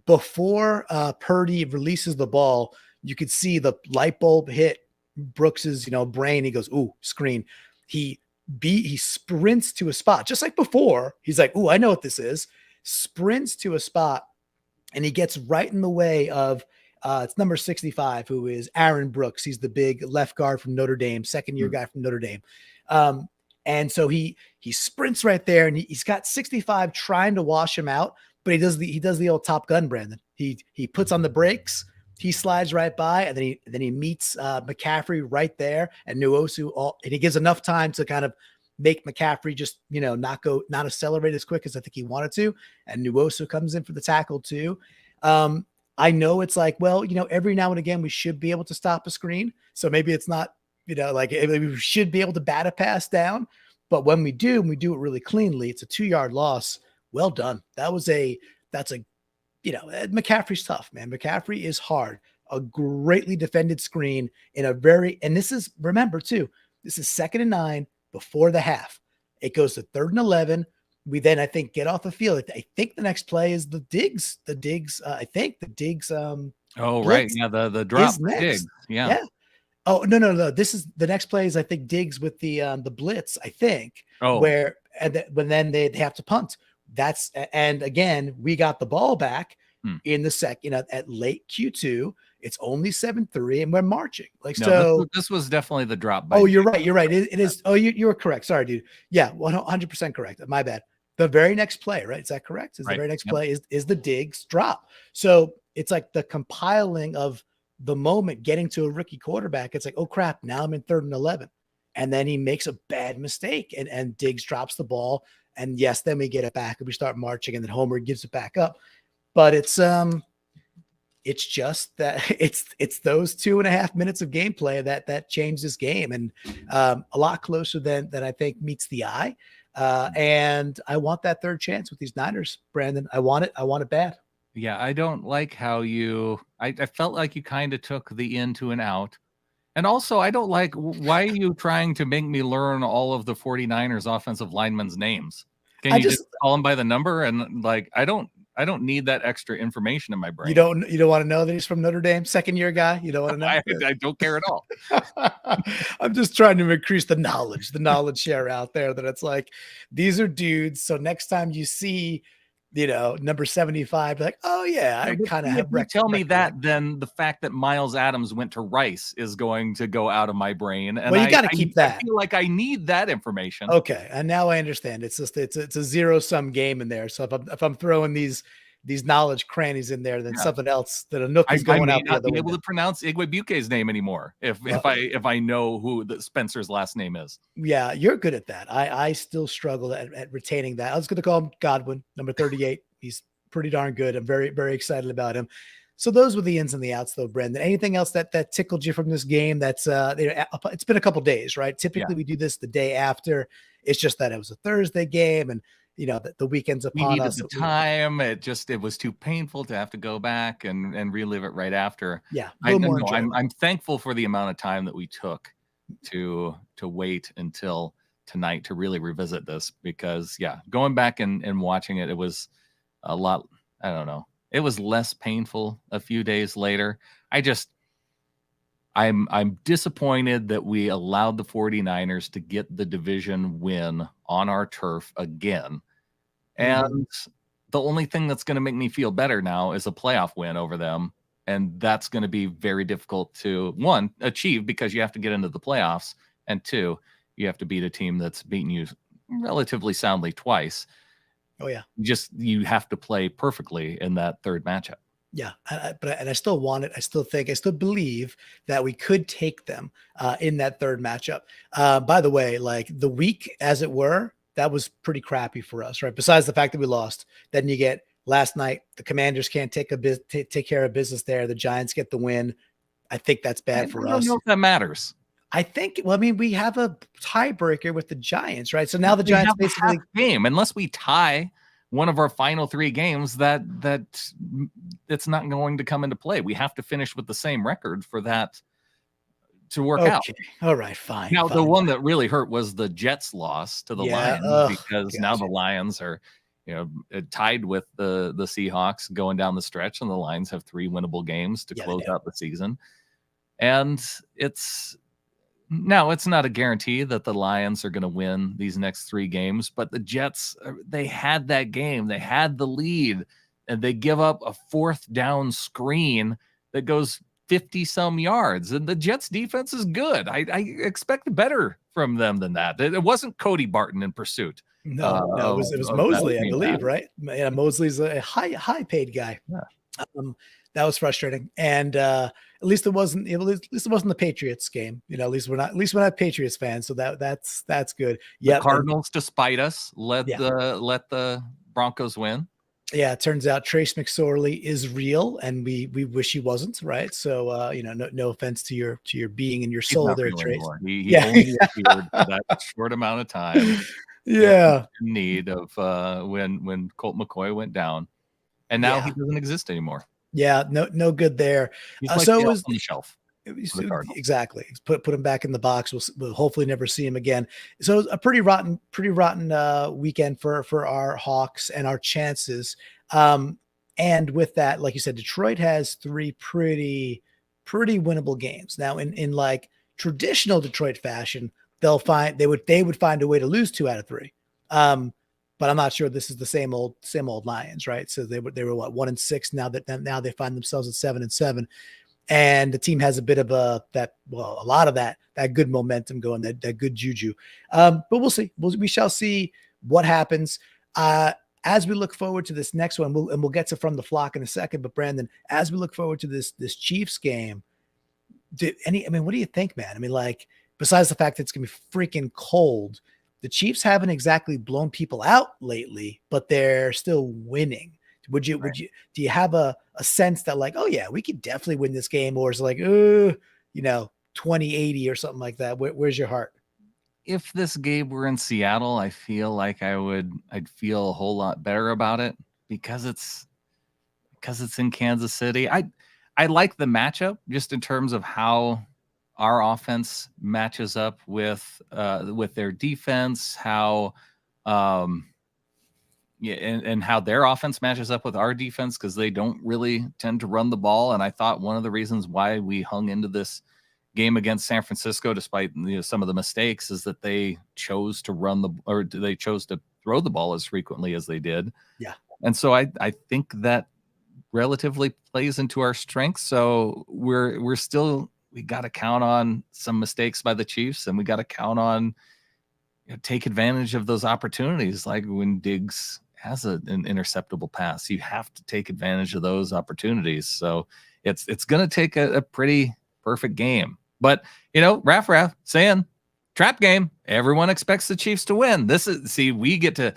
[SPEAKER 1] Before Purdy releases the ball, you could see the light bulb hit Brooks's brain. He goes, ooh, screen. He sprints to a spot just like before. He's like, ooh, I know what this is. Sprints to a spot, and he gets right in the way of it's number 65, who is Aaron Brooks. He's the big left guard from Notre Dame, 2nd-year guy from Notre Dame. And so he sprints right there, and he's got 65 trying to wash him out, but he does the old Top Gun, Brandon. He puts on the brakes, he slides right by, and then he meets McCaffrey right there, and Nwosu, and he gives enough time to kind of make McCaffrey just not accelerate as quick as I think he wanted to, and Nwosu comes in for the tackle too. I know it's like, well, every now and again we should be able to stop a screen, so maybe it's not like we should be able to bat a pass down, but when we do, and we do it really cleanly, it's a 2-yard loss. Well done. McCaffrey's tough, man. McCaffrey is hard. A greatly defended screen and this is, remember too, this is 2nd and 9 before the half. It goes to 3rd and 11. We then, I think, get off the field. I think the next play is the Diggs. I think the Diggs.
[SPEAKER 2] Oh, right. Yeah. The drop Diggs. Yeah.
[SPEAKER 1] Oh, no. This is the next play is, I think, Diggs with the blitz, I think.
[SPEAKER 2] Oh,
[SPEAKER 1] when then they have to punt. And again, we got the ball back in the second, at late Q2. It's only 7-3, and we're marching.
[SPEAKER 2] This was definitely the drop.
[SPEAKER 1] Oh, you're right. It is. Oh, you were correct. Sorry, dude. Yeah, 100% correct. My bad. The very next play, right? Is that correct? The very next play is the Diggs drop. So it's like the compiling of the moment getting to a rookie quarterback. It's like, oh crap, now I'm in 3rd and 11. And then he makes a bad mistake, and Diggs drops the ball. And yes, then we get it back and we start marching, and then Homer gives it back up. But it's just that it's those 2.5 minutes of gameplay that changed this game, and a lot closer than I think meets the eye. And I want that 3rd chance with these Niners, Brandon. I want it bad.
[SPEAKER 2] Yeah, I don't like how I felt like you kind of took the in to an out. And also, I don't like why are you trying to make me learn all of the 49ers offensive linemen's names? Can
[SPEAKER 1] I
[SPEAKER 2] you just
[SPEAKER 1] just
[SPEAKER 2] call them by the number? And like, I don't need that extra information in my
[SPEAKER 1] you
[SPEAKER 2] brain.
[SPEAKER 1] don't want to know that he's from Notre Dame, second year guy. You don't want to know.
[SPEAKER 2] I don't care at all.
[SPEAKER 1] I'm just trying to increase the knowledge share out there that it's like these are dudes. So next time you see, number 75, be like, oh yeah,
[SPEAKER 2] Yeah,
[SPEAKER 1] I
[SPEAKER 2] but
[SPEAKER 1] kind of
[SPEAKER 2] see, if
[SPEAKER 1] have
[SPEAKER 2] you tell me
[SPEAKER 1] recollect.
[SPEAKER 2] that, then the fact that Miles Adams went to Rice is going to go out of my brain, and
[SPEAKER 1] Well, you
[SPEAKER 2] I
[SPEAKER 1] got to
[SPEAKER 2] I,
[SPEAKER 1] keep
[SPEAKER 2] I
[SPEAKER 1] that.
[SPEAKER 2] feel like I need that information.
[SPEAKER 1] Okay, and now I understand. It's just it's a zero sum game in there. So if I'm throwing these knowledge crannies in there, then
[SPEAKER 2] Yeah.
[SPEAKER 1] something else that a nook
[SPEAKER 2] I,
[SPEAKER 1] is
[SPEAKER 2] I
[SPEAKER 1] going
[SPEAKER 2] may
[SPEAKER 1] out the
[SPEAKER 2] not
[SPEAKER 1] other
[SPEAKER 2] be able
[SPEAKER 1] window.
[SPEAKER 2] to pronounce Igwebuike's name anymore
[SPEAKER 1] Well,
[SPEAKER 2] if I know who the Spencer's last name is.
[SPEAKER 1] yeah, you're good at that. I still struggle at retaining that. I was going to call him Godwin, number 38. He's pretty darn good. I'm very, very excited about him. So those were the ins and the outs, though, Brendan. Anything else that tickled you from this game? It's been a couple days, right?
[SPEAKER 2] Yeah.
[SPEAKER 1] Typically, we do this the day after. It's just that it was a Thursday game, and the weekend's
[SPEAKER 2] We
[SPEAKER 1] upon
[SPEAKER 2] needed
[SPEAKER 1] us.
[SPEAKER 2] the time. It was too painful to have to go back and relive it right after.
[SPEAKER 1] Yeah, a
[SPEAKER 2] I
[SPEAKER 1] little more
[SPEAKER 2] no,
[SPEAKER 1] enjoyable.
[SPEAKER 2] I'm thankful for the amount of time that we took to wait until tonight to really revisit this because yeah, going back and watching it, it was a lot. I don't know. It was less painful a few days later. I'm disappointed that we allowed the 49ers to get the division win on our turf again.
[SPEAKER 1] Mhm.
[SPEAKER 2] And the only thing that's going to make me feel better now is a playoff win over them. And that's going to be very difficult to, one, achieve because you have to get into the playoffs. And two, you have to beat a team that's beaten you relatively soundly twice.
[SPEAKER 1] Oh yeah.
[SPEAKER 2] You have to play perfectly in that third matchup.
[SPEAKER 1] Yeah, but I still want it. I still believe that we could take them in that third matchup. By the way, like the week, as it were, that was pretty crappy for us, right? Besides the fact that we lost, then you get last night. The Commanders can't take care of business there. The Giants get the win. I think that's
[SPEAKER 2] I
[SPEAKER 1] bad for
[SPEAKER 2] don't know
[SPEAKER 1] us.
[SPEAKER 2] if that matters.
[SPEAKER 1] I think. Well, I mean, we have a tiebreaker with the Giants, right? So now the
[SPEAKER 2] We
[SPEAKER 1] Giants
[SPEAKER 2] have a half
[SPEAKER 1] basically.
[SPEAKER 2] game. Unless we tie one of our final three games, that it's not going to come into play. We have to finish with the same record for that to work out.
[SPEAKER 1] Okay. All right. Fine.
[SPEAKER 2] Now, the
[SPEAKER 1] Fine.
[SPEAKER 2] one that really hurt was the Jets' loss to the
[SPEAKER 1] Yeah.
[SPEAKER 2] Lions
[SPEAKER 1] Oh,
[SPEAKER 2] because now the
[SPEAKER 1] gotcha.
[SPEAKER 2] Lions are, tied with the Seahawks going down the stretch, and the Lions have 3 winnable games to
[SPEAKER 1] Yeah, they
[SPEAKER 2] close
[SPEAKER 1] do.
[SPEAKER 2] out the season. And it's not a guarantee that the Lions are going to win these next 3 games, but the Jets, they had that game. They had the lead, and they give up a 4th down screen that goes 50 some yards. And the Jets defense is good. I expect better from them than that. It wasn't Cody Barton in pursuit
[SPEAKER 1] No, it was
[SPEAKER 2] of that
[SPEAKER 1] Mosley, I
[SPEAKER 2] dream
[SPEAKER 1] believe,
[SPEAKER 2] pass.
[SPEAKER 1] right? Yeah, Mosley's a high paid guy.
[SPEAKER 2] Yeah.
[SPEAKER 1] That was frustrating, and at least it wasn't. At least it wasn't the Patriots game. At least we're not Patriots fans, so that's good.
[SPEAKER 2] The
[SPEAKER 1] Yep, and
[SPEAKER 2] Cardinals, despite us, let
[SPEAKER 1] yeah,
[SPEAKER 2] the Broncos win.
[SPEAKER 1] yeah. It turns out Trace McSorley is real, and we wish he wasn't, right? So no offense to your being and your
[SPEAKER 2] He's
[SPEAKER 1] soul
[SPEAKER 2] not
[SPEAKER 1] there,
[SPEAKER 2] real
[SPEAKER 1] Trace.
[SPEAKER 2] anymore. He
[SPEAKER 1] Yeah,
[SPEAKER 2] only appeared for that short amount of time when
[SPEAKER 1] yeah,
[SPEAKER 2] in need of when Colt McCoy went down, and now he
[SPEAKER 1] yeah,
[SPEAKER 2] doesn't exist anymore.
[SPEAKER 1] yeah. No good there.
[SPEAKER 2] He's like
[SPEAKER 1] So
[SPEAKER 2] the
[SPEAKER 1] it
[SPEAKER 2] elf
[SPEAKER 1] was
[SPEAKER 2] on the shelf for the Cardinals.
[SPEAKER 1] exactly put him back in the box. We'll hopefully never see him again. So it was a pretty rotten weekend for our Hawks and our chances. And with that, like you said, Detroit has 3 pretty winnable games. Now in like traditional Detroit fashion, they would find a way to lose 2 out of 3. But I'm not sure this is the same old Lions, right? So they were what 1-6 now they find themselves at 7-7. And the team has a bit of a lot of that good momentum going, that good juju. But we'll see. We shall see what happens as we look forward to this next one. We'll get to From the Flock in a second. But Brandon, as we look forward to this Chiefs game, what do you think, man? I mean, like besides the fact that it's gonna be freaking cold, the Chiefs haven't exactly blown people out lately, but they're still winning. Do you have a sense that like, oh yeah, we could definitely win this game, or is it like, 20-80 or something like that? Where's your heart?
[SPEAKER 2] If this game were in Seattle, I feel like I'd feel a whole lot better about it because because it's in Kansas City. I like the matchup just in terms of how our offense matches up with their defense, how and how their offense matches up with our defense, because they don't really tend to run the ball. And I thought one of the reasons why we hung into this game against San Francisco, despite some of the mistakes, is that they chose to they chose to throw the ball as frequently as they did.
[SPEAKER 1] Yeah.
[SPEAKER 2] And so I think that relatively plays into our strengths. So we got to count on some mistakes by the Chiefs, and we got to count on take advantage of those opportunities. Like when Diggs has an interceptable pass, you have to take advantage of those opportunities. So it's going to take a pretty perfect game. But Raff saying trap game. Everyone expects the Chiefs to win. We get to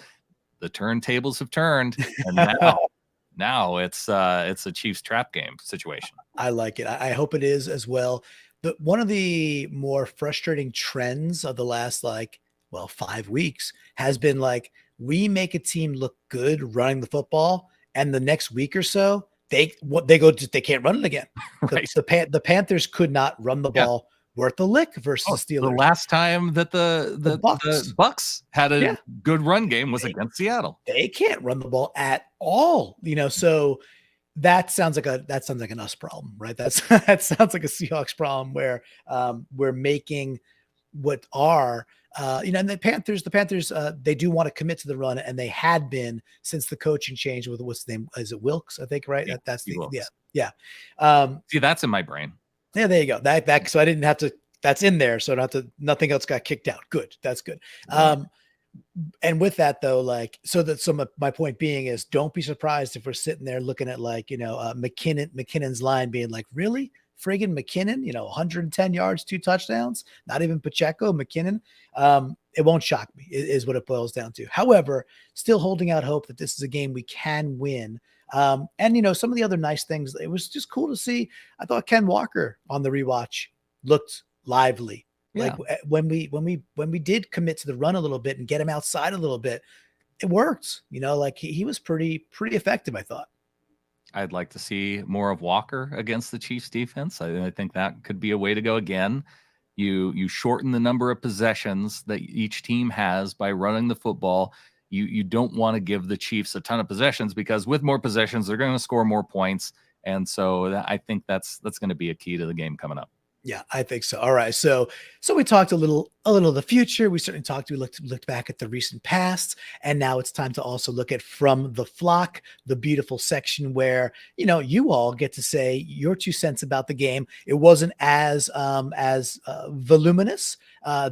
[SPEAKER 2] the turntables have turned, and now it's a Chiefs trap game situation.
[SPEAKER 1] I like it. I hope it is as well. One of the more frustrating trends of the last 5 weeks has been we make a team look good running the football, and the next week or so they can't run it again.
[SPEAKER 2] Right.
[SPEAKER 1] The Panthers could not run the ball worth a lick versus the Steelers.
[SPEAKER 2] The last time that the Bucks had a good run game was against Seattle.
[SPEAKER 1] They can't run the ball at all, so that sounds like an us problem, right? That sounds like a Seahawks problem where we're making what are and the Panthers they do want to commit to the run, and they had been since the coaching change with what's the name, is it Wilkes, I think, right?
[SPEAKER 2] Yeah,
[SPEAKER 1] That's the
[SPEAKER 2] Wilkes.
[SPEAKER 1] Yeah.
[SPEAKER 2] See, that's in my brain.
[SPEAKER 1] Yeah, there you go. That so I didn't have to. That's in there, so nothing else got kicked out. Good, that's good. And with that though, my point being is, don't be surprised if we're sitting there looking at McKinnon's line being like, really? Friggin' McKinnon, 110 yards, 2 touchdowns, not even Pacheco, McKinnon. It won't shock me, is what it boils down to. However, still holding out hope that this is a game we can win. And some of the other nice things, it was just cool to see. I thought Ken Walker on the rewatch looked lively.
[SPEAKER 2] Yeah.
[SPEAKER 1] When we did commit to the run a little bit and get him outside a little bit, it worked. He was pretty effective, I thought.
[SPEAKER 2] I'd like to see more of Walker against the Chiefs defense. I think that could be a way to go again. You shorten the number of possessions that each team has by running the football. You don't want to give the Chiefs a ton of possessions, because with more possessions, they're going to score more points. And so I think that's going to be a key to the game coming up.
[SPEAKER 1] Yeah, I think so. All right. So we talked a little of the future. We certainly looked back at the recent past, and now it's time to also look at From the Flock, the beautiful section where, you all get to say your 2 cents about the game. It wasn't as voluminous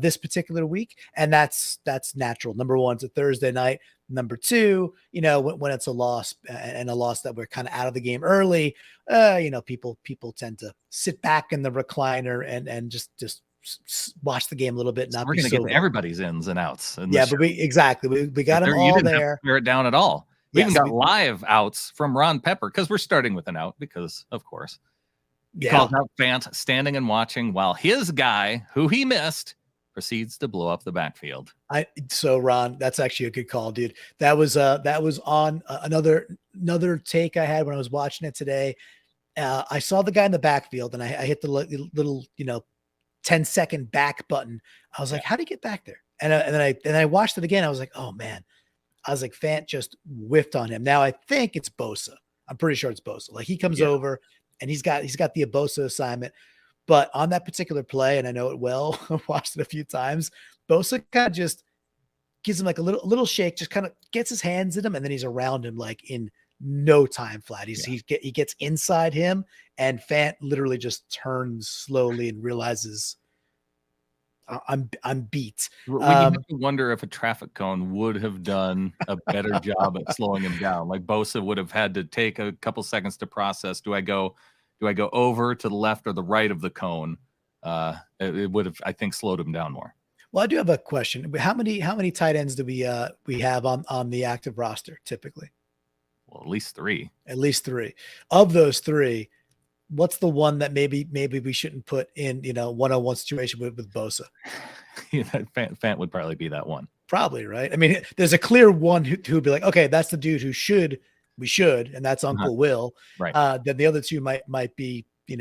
[SPEAKER 1] this particular week, and that's natural. Number one, it's a Thursday night. Number two, when it's a loss, and a loss that we're kind of out of the game early, people tend to sit back in the recliner and just watch the game a little bit.
[SPEAKER 2] We're going to get everybody's ins and outs.
[SPEAKER 1] But we got them all there.
[SPEAKER 2] Tear it down at all. We even got live outs from Ron Pepper, because we're starting with an out because, of course, he calls out Fant standing and watching while his guy, who he missed, proceeds to blow up the backfield.
[SPEAKER 1] So Ron, that's actually a good call, dude. That was on another take I had when I was watching it today. I saw the guy in the backfield, and I hit the little 10-second back button. I was like, how did he get back there? And then I watched it again. I was like, oh man. I was like, Fant just whiffed on him. Now I think it's Bosa. I'm pretty sure it's Bosa. He comes over, and he's got the Bosa assignment. But on that particular play, and I know it well, I've watched it a few times, Bosa kind of just gives him a little shake, just kind of gets his hands in him, and then he's around him in no time flat. He gets inside him, and Fant literally just turns slowly and realizes I'm beat.
[SPEAKER 2] We have to wonder if a traffic cone would have done a better job at slowing him down. Bosa would have had to take a couple seconds to process. Do I go over to the left or the right of the cone? It would have, I think, slowed him down more.
[SPEAKER 1] Well, I do have a question. How many tight ends do we have on the active roster typically?
[SPEAKER 2] Well, at least 3.
[SPEAKER 1] At least 3. Of those 3, what's the one that maybe we shouldn't put in, one-on-one situation with Bosa?
[SPEAKER 2] Fant would probably be that one.
[SPEAKER 1] Probably, right? I mean, there's a clear one who'd be like, okay, that's the dude who should we should, and that's
[SPEAKER 2] Uh-huh.
[SPEAKER 1] Uncle Will.
[SPEAKER 2] Right.
[SPEAKER 1] Then the other two might be, in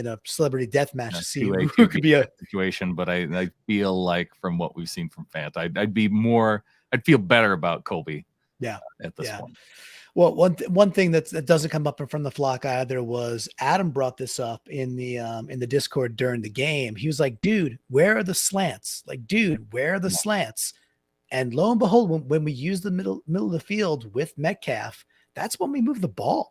[SPEAKER 1] a celebrity death match to see
[SPEAKER 2] 2A,
[SPEAKER 1] who
[SPEAKER 2] 2B
[SPEAKER 1] could be a.
[SPEAKER 2] situation, but I feel like from what we've seen from Fant, I'd feel better about Colby.
[SPEAKER 1] Yeah.
[SPEAKER 2] At this point.
[SPEAKER 1] Well, one thing that doesn't come up from the flock either was Adam brought this up in the Discord during the game. He was like, "Dude, where are the slants? Like, dude, where are the slants?" And lo and behold, when we use the middle of the field with Metcalf, that's when we move the ball.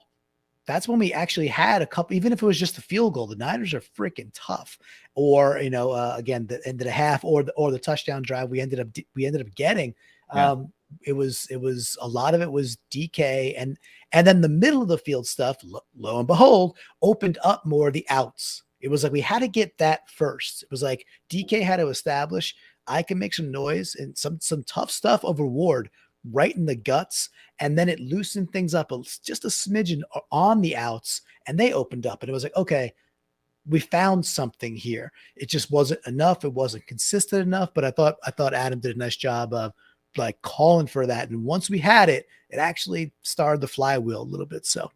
[SPEAKER 1] That's when we actually had a couple, even if it was just a field goal. The Niners are freaking tough. Or again, the end of the half or the touchdown drive we ended up getting.
[SPEAKER 2] Yeah.
[SPEAKER 1] It was a lot of it was DK and then the middle of the field stuff. Lo and behold, opened up more the outs. It was like we had to get that first. It was like DK had to establish I can make some noise and some tough stuff over Ward right in the guts, and then it loosened things up just a smidgen on the outs, and they opened up, and it was like, okay, we found something here. It just wasn't enough. It wasn't consistent enough, but I thought Adam did a nice job of like calling for that. And once we had it, it actually started the flywheel a little bit. So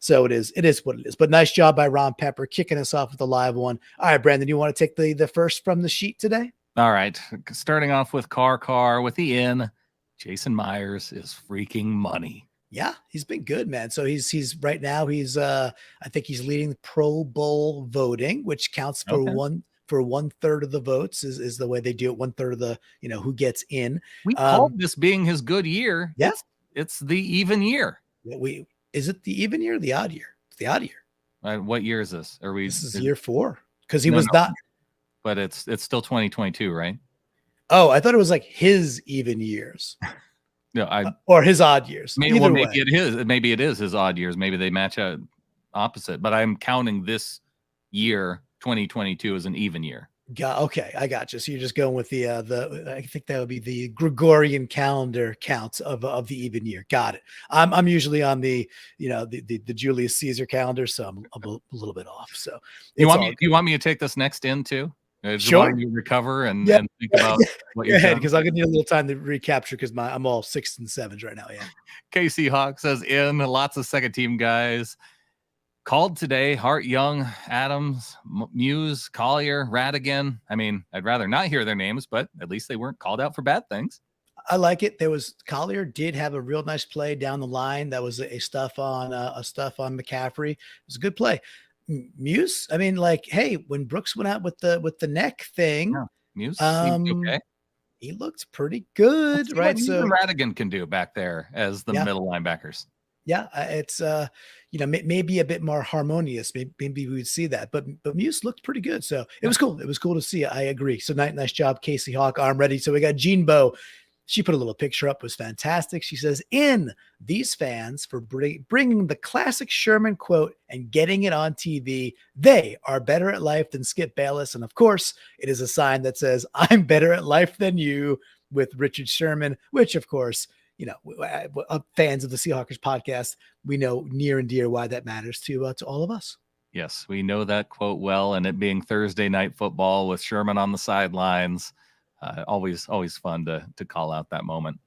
[SPEAKER 1] it is what it is. But nice job by Ron Pepper kicking us off with a live one. All right, Brandon, you want to take the first from the sheet today?
[SPEAKER 2] All right. Starting off with Car with the in. Jason Myers is freaking money.
[SPEAKER 1] Yeah, he's been good, man. So he's right now I think he's leading the Pro Bowl voting, which counts for one third of the votes is the way they do it. 1/3 of the who gets in.
[SPEAKER 2] We called this being his good year.
[SPEAKER 1] Yeah,
[SPEAKER 2] it's the even year.
[SPEAKER 1] Is it the even year or the odd year? It's the odd year.
[SPEAKER 2] What year is this?
[SPEAKER 1] This is year 4 because he was not.
[SPEAKER 2] But it's still 2022, right?
[SPEAKER 1] Oh, I thought it was like his even years.
[SPEAKER 2] No,
[SPEAKER 1] or his odd years.
[SPEAKER 2] Maybe it is his odd years. Maybe they match up opposite. But I'm counting this year, 2022, as an even year.
[SPEAKER 1] Okay, I got you. So you're just going with the I think that would be the Gregorian calendar counts of the even year. Got it. I'm usually on the the Julius Caesar calendar, so I'm a little bit off. So
[SPEAKER 2] you want me to take this next in too?
[SPEAKER 1] Sure.
[SPEAKER 2] You recover and think about what you're
[SPEAKER 1] doing, because I'm gonna need a little time to recapture because I'm all 6s and 7s right now. Yeah.
[SPEAKER 2] KC Hawk says in lots of second team guys called today. Hart, Young, Adams, Muse, Collier, Radigan. I mean, I'd rather not hear their names, but at least they weren't called out for bad things.
[SPEAKER 1] I like it. Collier did have a real nice play down the line. That was a stuff on McCaffrey. It was a good play. Muse, I mean, like, hey, when Brooks went out with the neck thing,
[SPEAKER 2] Muse seemed okay.
[SPEAKER 1] He looked pretty good, right?
[SPEAKER 2] So Radigan can do back there as the middle linebackers.
[SPEAKER 1] Yeah, it's maybe a bit more harmonious. Maybe we would see that, but Muse looked pretty good. So it was cool. It was cool to see. I agree. So nice job, KC Hawk. Arm ready. So we got Jean Bow. She put a little picture up. It was fantastic. She says, in these fans for bringing the classic Sherman quote and getting it on TV. They are better at life than Skip Bayless. And of course, it is a sign that says, I'm better at life than you, with Richard Sherman, which of course, fans of the Seahawks podcast, we know near and dear why that matters to all of us.
[SPEAKER 2] Yes, we know that quote well. And it being Thursday night football with Sherman on the sidelines, always fun to call out that moment.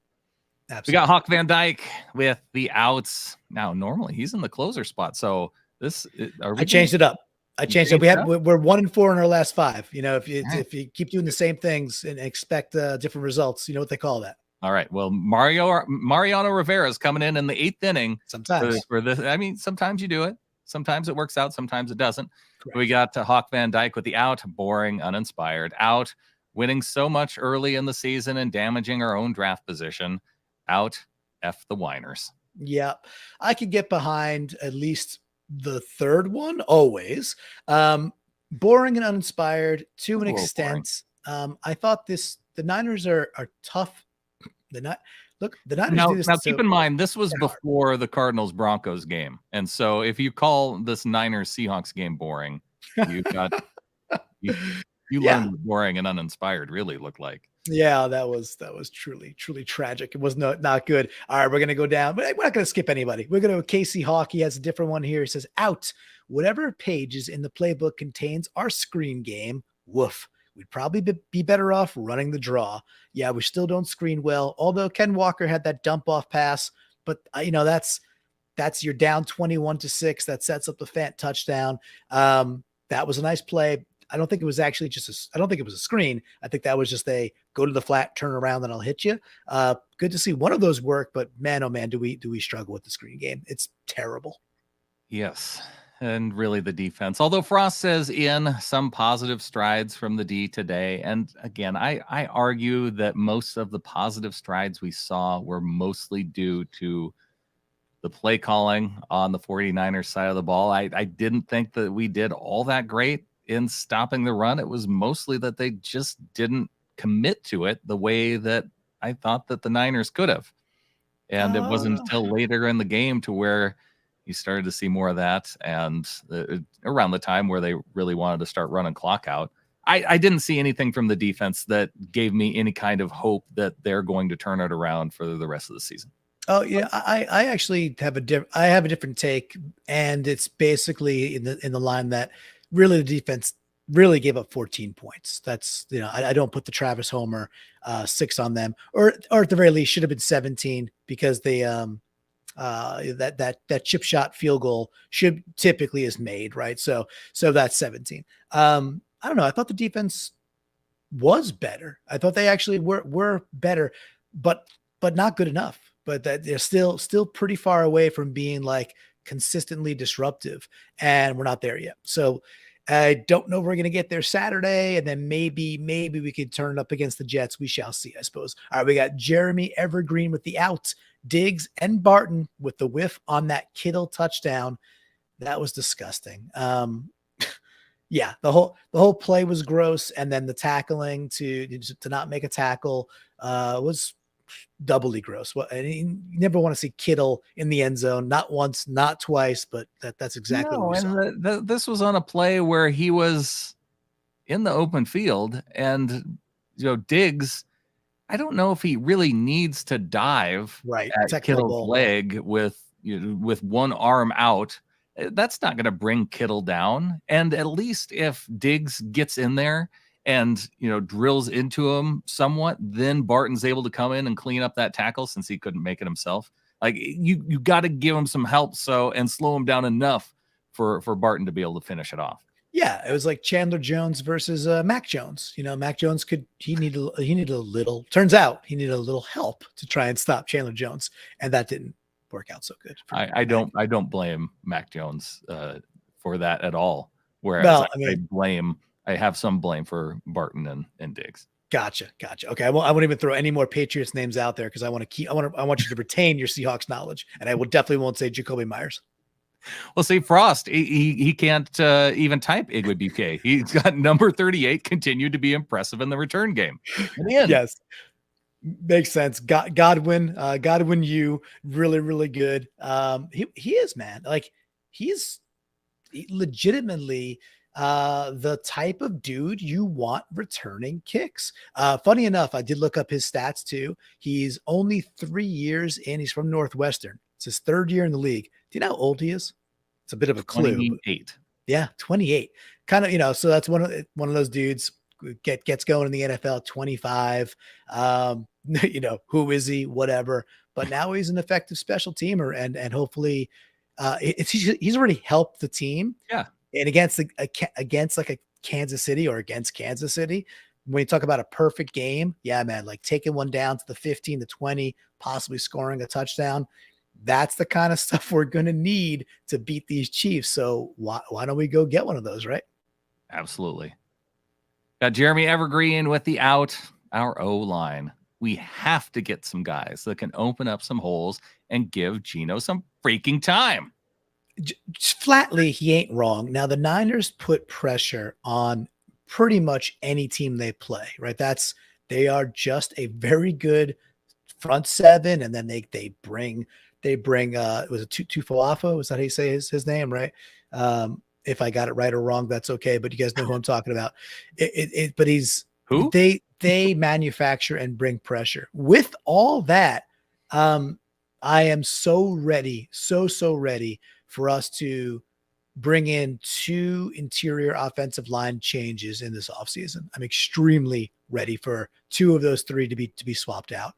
[SPEAKER 2] Absolutely. We got Hawk Van Dyke with the outs. Now, normally he's in the closer spot. So I
[SPEAKER 1] changed it up. We're 1-4 in our last 5. If you keep doing the same things and expect different results, you know what they call that.
[SPEAKER 2] All right. Well, Mariano Rivera is coming in the 8th inning.
[SPEAKER 1] Sometimes
[SPEAKER 2] for this, I mean, sometimes you do it. Sometimes it works out. Sometimes it doesn't.
[SPEAKER 1] Correct.
[SPEAKER 2] We got Hawk Van Dyke with the out, boring, uninspired out. Winning so much early in the season and damaging our own draft position. Out, F the whiners.
[SPEAKER 1] Yeah, I could get behind at least the third one, always. Boring and uninspired to an extent. I thought the Niners are tough. The Niners
[SPEAKER 2] now,
[SPEAKER 1] do this.
[SPEAKER 2] Now, keep in mind, this was before the Cardinals-Broncos game. And so if you call this Niners-Seahawks game boring, you got... You learned what boring and uninspired really looked like.
[SPEAKER 1] Yeah, that was truly tragic. It was not good. All right, we're gonna go down, but we're not gonna skip anybody. We're gonna go Casey Hawk. He has a different one here. He says, out. Whatever pages in the playbook contains our screen game. Woof. We'd probably be better off running the draw. Yeah, we still don't screen well. Although Ken Walker had that dump off pass, but that's That's you're down 21-6. That sets up the Fant touchdown. That was a nice play. I don't think it was actually I don't think it was a screen. I think that was just a go to the flat, turn around, and I'll hit you. Good to see one of those work, but man, oh man, do we struggle with the screen game? It's terrible.
[SPEAKER 2] Yes. And really the defense. Although Frost says in some positive strides from the D today. And again, I argue that most of the positive strides we saw were mostly due to the play calling on the 49ers side of the ball. I didn't think that we did all that great in stopping the run. It was mostly that they just didn't commit to it the way that I thought that the Niners could have. And it wasn't until later in the game to where you started to see more of that. And around the time where they really wanted to start running clock out, I didn't see anything from the defense that gave me any kind of hope that they're going to turn it around for the rest of the season.
[SPEAKER 1] Oh yeah, I actually have a different take, and it's basically in the line that really the defense really gave up 14 points. That's, I don't put the Travis Homer 6 on them, or at the very least should have been 17, because they that chip shot field goal should typically is made, right? So that's 17. I don't know. I thought the defense was better. I thought they actually were better, but not good enough. But that they're still pretty far away from being like consistently disruptive, and we're not there yet. So I don't know if we're going to get there Saturday, and then maybe we could turn it up against the Jets. We shall see, I suppose. All right, we got Jeremy Evergreen with the out, Diggs and Barton with the whiff on that Kittle touchdown. That was disgusting. Yeah, the whole play was gross, and then the tackling to not make a tackle was doubly gross. Well, and you never want to see Kittle in the end zone, not once, not twice, but that's exactly what we saw.
[SPEAKER 2] This was on a play where he was in the open field, and Diggs, I don't know if he really needs to dive at Kittle's leg with one arm out. That's not going to bring Kittle down. And at least if Diggs gets in there and drills into him somewhat, then Barton's able to come in and clean up that tackle, since he couldn't make it himself. Like, you got to give him some help and slow him down enough for Barton to be able to finish it off.
[SPEAKER 1] Yeah, it was like Chandler Jones versus Mac Jones. Mac Jones he needed a little. Turns out he needed a little help to try and stop Chandler Jones, and that didn't work out so good.
[SPEAKER 2] I don't blame Mac Jones for that at all. Whereas I have some blame for Barton and Diggs.
[SPEAKER 1] Gotcha. Okay. I won't even throw any more Patriots names out there, because I want you to retain your Seahawks knowledge, and I will definitely won't say Jacoby Myers.
[SPEAKER 2] Well, see, Frost, he can't even type Igwe. He's got number 38 continued to be impressive in the return game.
[SPEAKER 1] Yes. Makes sense. Godwin, you really, really good. He is, man. Like, he's legitimately the type of dude you want returning kicks. Funny enough, I did look up his stats too. He's only 3 years in. He's from Northwestern. It's his 3rd year in the league. Do you know how old he is? It's a bit of a clue.
[SPEAKER 2] 28.
[SPEAKER 1] Yeah, 28. Kind of, so that's one of those dudes gets going in the NFL 25. Who is he? Whatever. But now he's an effective special teamer, and hopefully he's already helped the team.
[SPEAKER 2] Yeah.
[SPEAKER 1] And against like a Kansas City, or against Kansas City, when you talk about a perfect game, yeah, man, like taking one down to the 15 to 20, possibly scoring a touchdown. That's the kind of stuff we're going to need to beat these Chiefs. So why don't we go get one of those, right?
[SPEAKER 2] Absolutely. Got Jeremy Evergreen with the out, our O-line. We have to get some guys that can open up some holes and give Geno some freaking time.
[SPEAKER 1] Flatly, he ain't wrong. Now, the Niners put pressure on pretty much any team they play, right? They are just a very good front seven, and then they bring was it Tufuafa? Was that how you say his name, right? If I got it right or wrong, that's okay. But you guys know who I'm talking about. But he's
[SPEAKER 2] who?
[SPEAKER 1] They manufacture and bring pressure. With all that, I am so ready, so ready for us to bring in 2 interior offensive line changes in this offseason. I'm extremely ready for 2 of those 3 to be swapped out.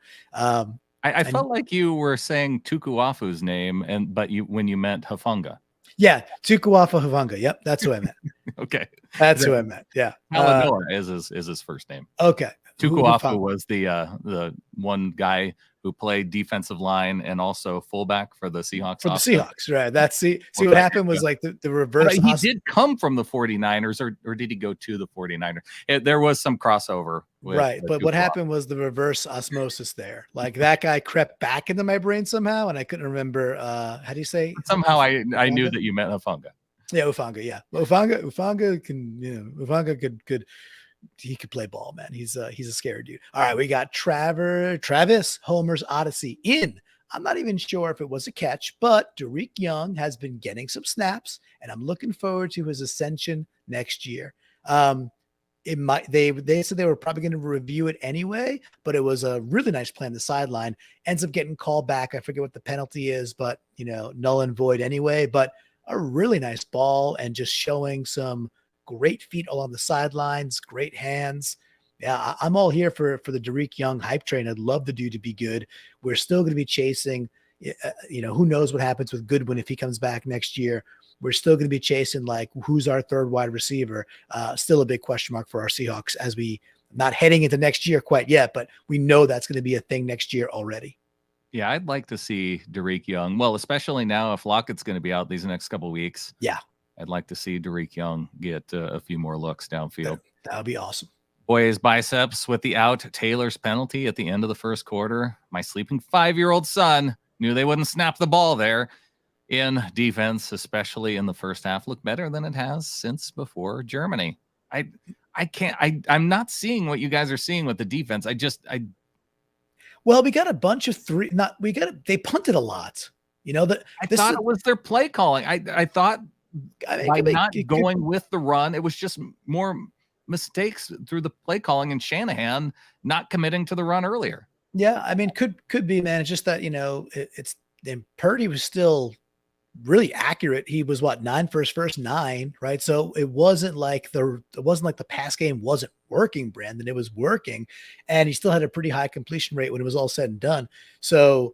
[SPEAKER 2] I
[SPEAKER 1] And
[SPEAKER 2] felt like you were saying Tukuafu's name, but when you meant Hafunga.
[SPEAKER 1] yeah, Tukuafa Havanga. Yep, that's who I meant.
[SPEAKER 2] Okay.
[SPEAKER 1] That's who I meant. Yeah.
[SPEAKER 2] Palador is his first name.
[SPEAKER 1] Okay.
[SPEAKER 2] Tukuafu was the one guy who played defensive line and also fullback for the Seahawks
[SPEAKER 1] For the
[SPEAKER 2] offense.
[SPEAKER 1] Seahawks, right? That's see what happened was like the reverse.
[SPEAKER 2] But he did come from the 49ers, or did he go to the 49ers? There was some crossover.
[SPEAKER 1] Right. But what happened was the reverse osmosis there. Like that guy crept back into my brain somehow, and I couldn't remember how do you say?
[SPEAKER 2] Somehow I knew that you meant Hafunga.
[SPEAKER 1] Yeah, Ufanga. Yeah. Ufanga can, Ufanga could he could play ball, man. He's a scary dude. All right, we got Travis Homer's Odyssey in. I'm not even sure if it was a catch, but Derek Young has been getting some snaps, and I'm looking forward to his ascension next year. They said they were probably going to review it anyway, but it was a really nice play on the sideline. Ends up getting called back. I forget what the penalty is, but null and void anyway. But a really nice ball and just showing some great feet along the sidelines, great hands. Yeah, I'm all here for the Derek Young hype train. I'd love the dude to be good. We're still going to be chasing, who knows what happens with Goodwin if he comes back next year. We're still going to be chasing like who's our third wide receiver. Still a big question mark for our Seahawks as we not heading into next year quite yet, but we know that's going to be a thing next year already.
[SPEAKER 2] Yeah, I'd like to see Derek Young. Well, especially now if Lockett's going to be out these next couple of weeks.
[SPEAKER 1] Yeah.
[SPEAKER 2] I'd like to see Derek Young get a few more looks downfield.
[SPEAKER 1] That would be awesome.
[SPEAKER 2] Boy, his biceps with the out Taylor's penalty at the end of the first quarter. My sleeping 5-year-old son knew they wouldn't snap the ball there. In defense, especially in the first half, looked better than it has since before Germany. I'm not seeing what you guys are seeing with the defense.
[SPEAKER 1] Well, we got a bunch of they punted a lot.
[SPEAKER 2] I thought it was their play calling. I thought by not going with the run, it was just more mistakes through the play calling and Shanahan not committing to the run earlier.
[SPEAKER 1] Yeah, I mean, could be, man. It's just that and Purdy was still really accurate. He was 9 for his first 9, right? So it wasn't like the pass game wasn't working, Brandon. It was working, and he still had a pretty high completion rate when it was all said and done. So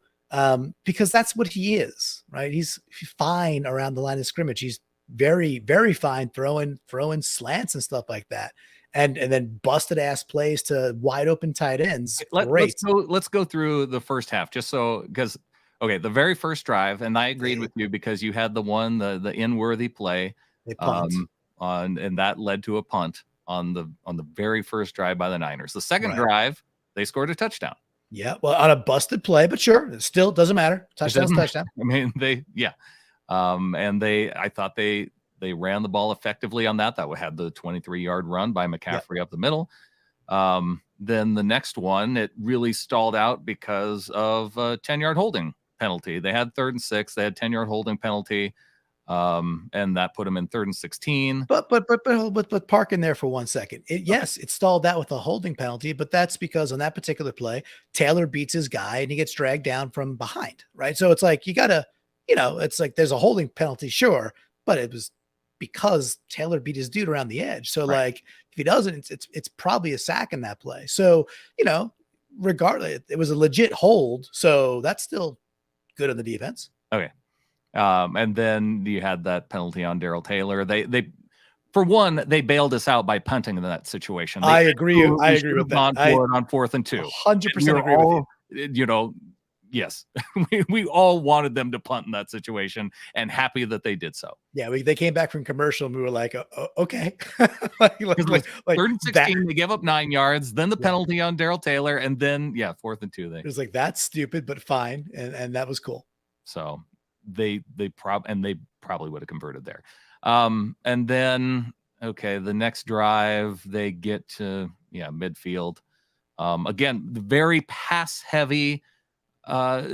[SPEAKER 1] because that's what he is, right? He's fine around the line of scrimmage. He's very, very fine throwing slants and stuff like that. And then busted ass plays to wide open tight ends.
[SPEAKER 2] Let's go through the first half just because okay, the very first drive, and I agreed with you because you had the in-worthy play, and that led to a punt on the very first drive by the Niners. The second drive, they scored a touchdown.
[SPEAKER 1] Yeah, well, on a busted play, but sure, it still doesn't matter. Touchdown's touchdown.
[SPEAKER 2] I mean, I thought they ran the ball effectively on that. That had the 23-yard run by McCaffrey up the middle. Then the next one, it really stalled out because of a 10-yard holding penalty. They had 3rd and 6. They had 10-yard holding penalty, and that put them in 3rd and 16.
[SPEAKER 1] But park in there for 1 second. Yes, it stalled out with a holding penalty, but that's because on that particular play, Taylor beats his guy and he gets dragged down from behind, right? So it's like you gotta, it's like there's a holding penalty, sure, but it was because Taylor beat his dude around the edge. So like if he doesn't, it's probably a sack in that play. So regardless, it was a legit hold. So that's still good on the defense.
[SPEAKER 2] Okay. And then you had that penalty on Darrell Taylor. They for one, they bailed us out by punting in that situation.
[SPEAKER 1] I agree with that.
[SPEAKER 2] On 4th and 2.
[SPEAKER 1] 100% agree with you.
[SPEAKER 2] Yes, we all wanted them to punt in that situation, and happy that they did so.
[SPEAKER 1] Yeah, they came back from commercial, and we were like, okay.
[SPEAKER 2] like 3rd and 16, they gave up 9 yards, then the penalty on Darrell Taylor, and then 4th and 2.
[SPEAKER 1] It was like, that's stupid, but fine, and that was cool.
[SPEAKER 2] So they probably would have converted there. And then the next drive they get to midfield. Again, the very pass heavy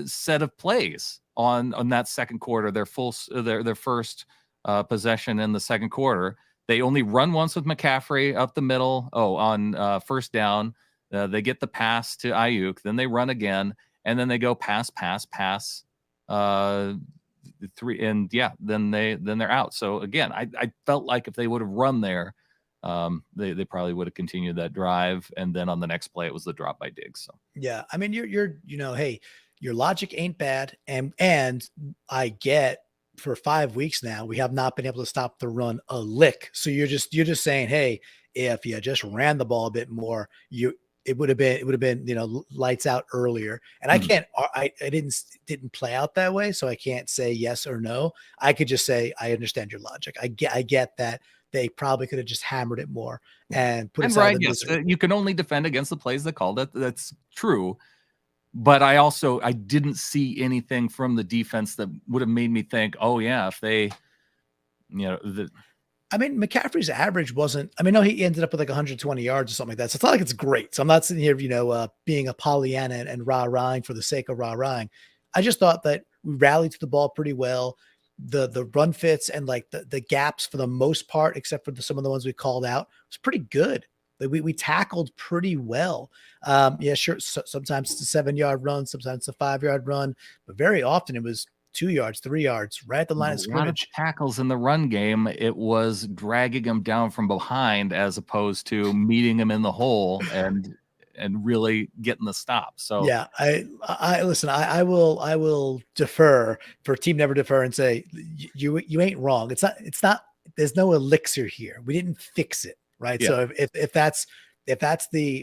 [SPEAKER 2] set of plays on that second quarter. Their first possession in the second quarter. They only run once with McCaffrey up the middle. On first down, they get the pass to Ayuk. Then they run again, and then they go pass. 3, and then they're out. So again, I felt like if they would have run there, they probably would have continued that drive. And then on the next play, it was the drop by Diggs. So
[SPEAKER 1] Yeah. I mean, hey, your logic ain't bad. And I get for 5 weeks now, we have not been able to stop the run a lick. So you're just saying, hey, if you just ran the ball a bit more, it would have been, lights out earlier. And I can't, I didn't play out that way. So I can't say yes or no. I could just say, I understand your logic. I get that they probably could have just hammered it more and put us out of the misery.
[SPEAKER 2] You can only defend against the plays that called it. That's true. But I didn't see anything from the defense that would have made me think, oh yeah, if they,
[SPEAKER 1] I mean, McCaffrey's average wasn't, no, he ended up with like 120 yards or something like that. So it's not like it's great. So I'm not sitting here, being a Pollyanna and rah-rahing for the sake of rah-rahing. I just thought that we rallied to the ball pretty well. The run fits and like the gaps for the most part, except for some of the ones we called out, was pretty good. We tackled pretty well. Yeah, sure. Sometimes it's a 7-yard run, sometimes it's a 5-yard run, but very often it was 2 yards, 3 yards, right at the line of scrimmage.
[SPEAKER 2] Tackles in the run game, it was dragging them down from behind as opposed to meeting them in the hole and really getting the stop. So
[SPEAKER 1] yeah, I listen. I will defer for Team Never Defer and say you ain't wrong. It's not. There's no elixir here. We didn't fix it, right? Yeah. So if that's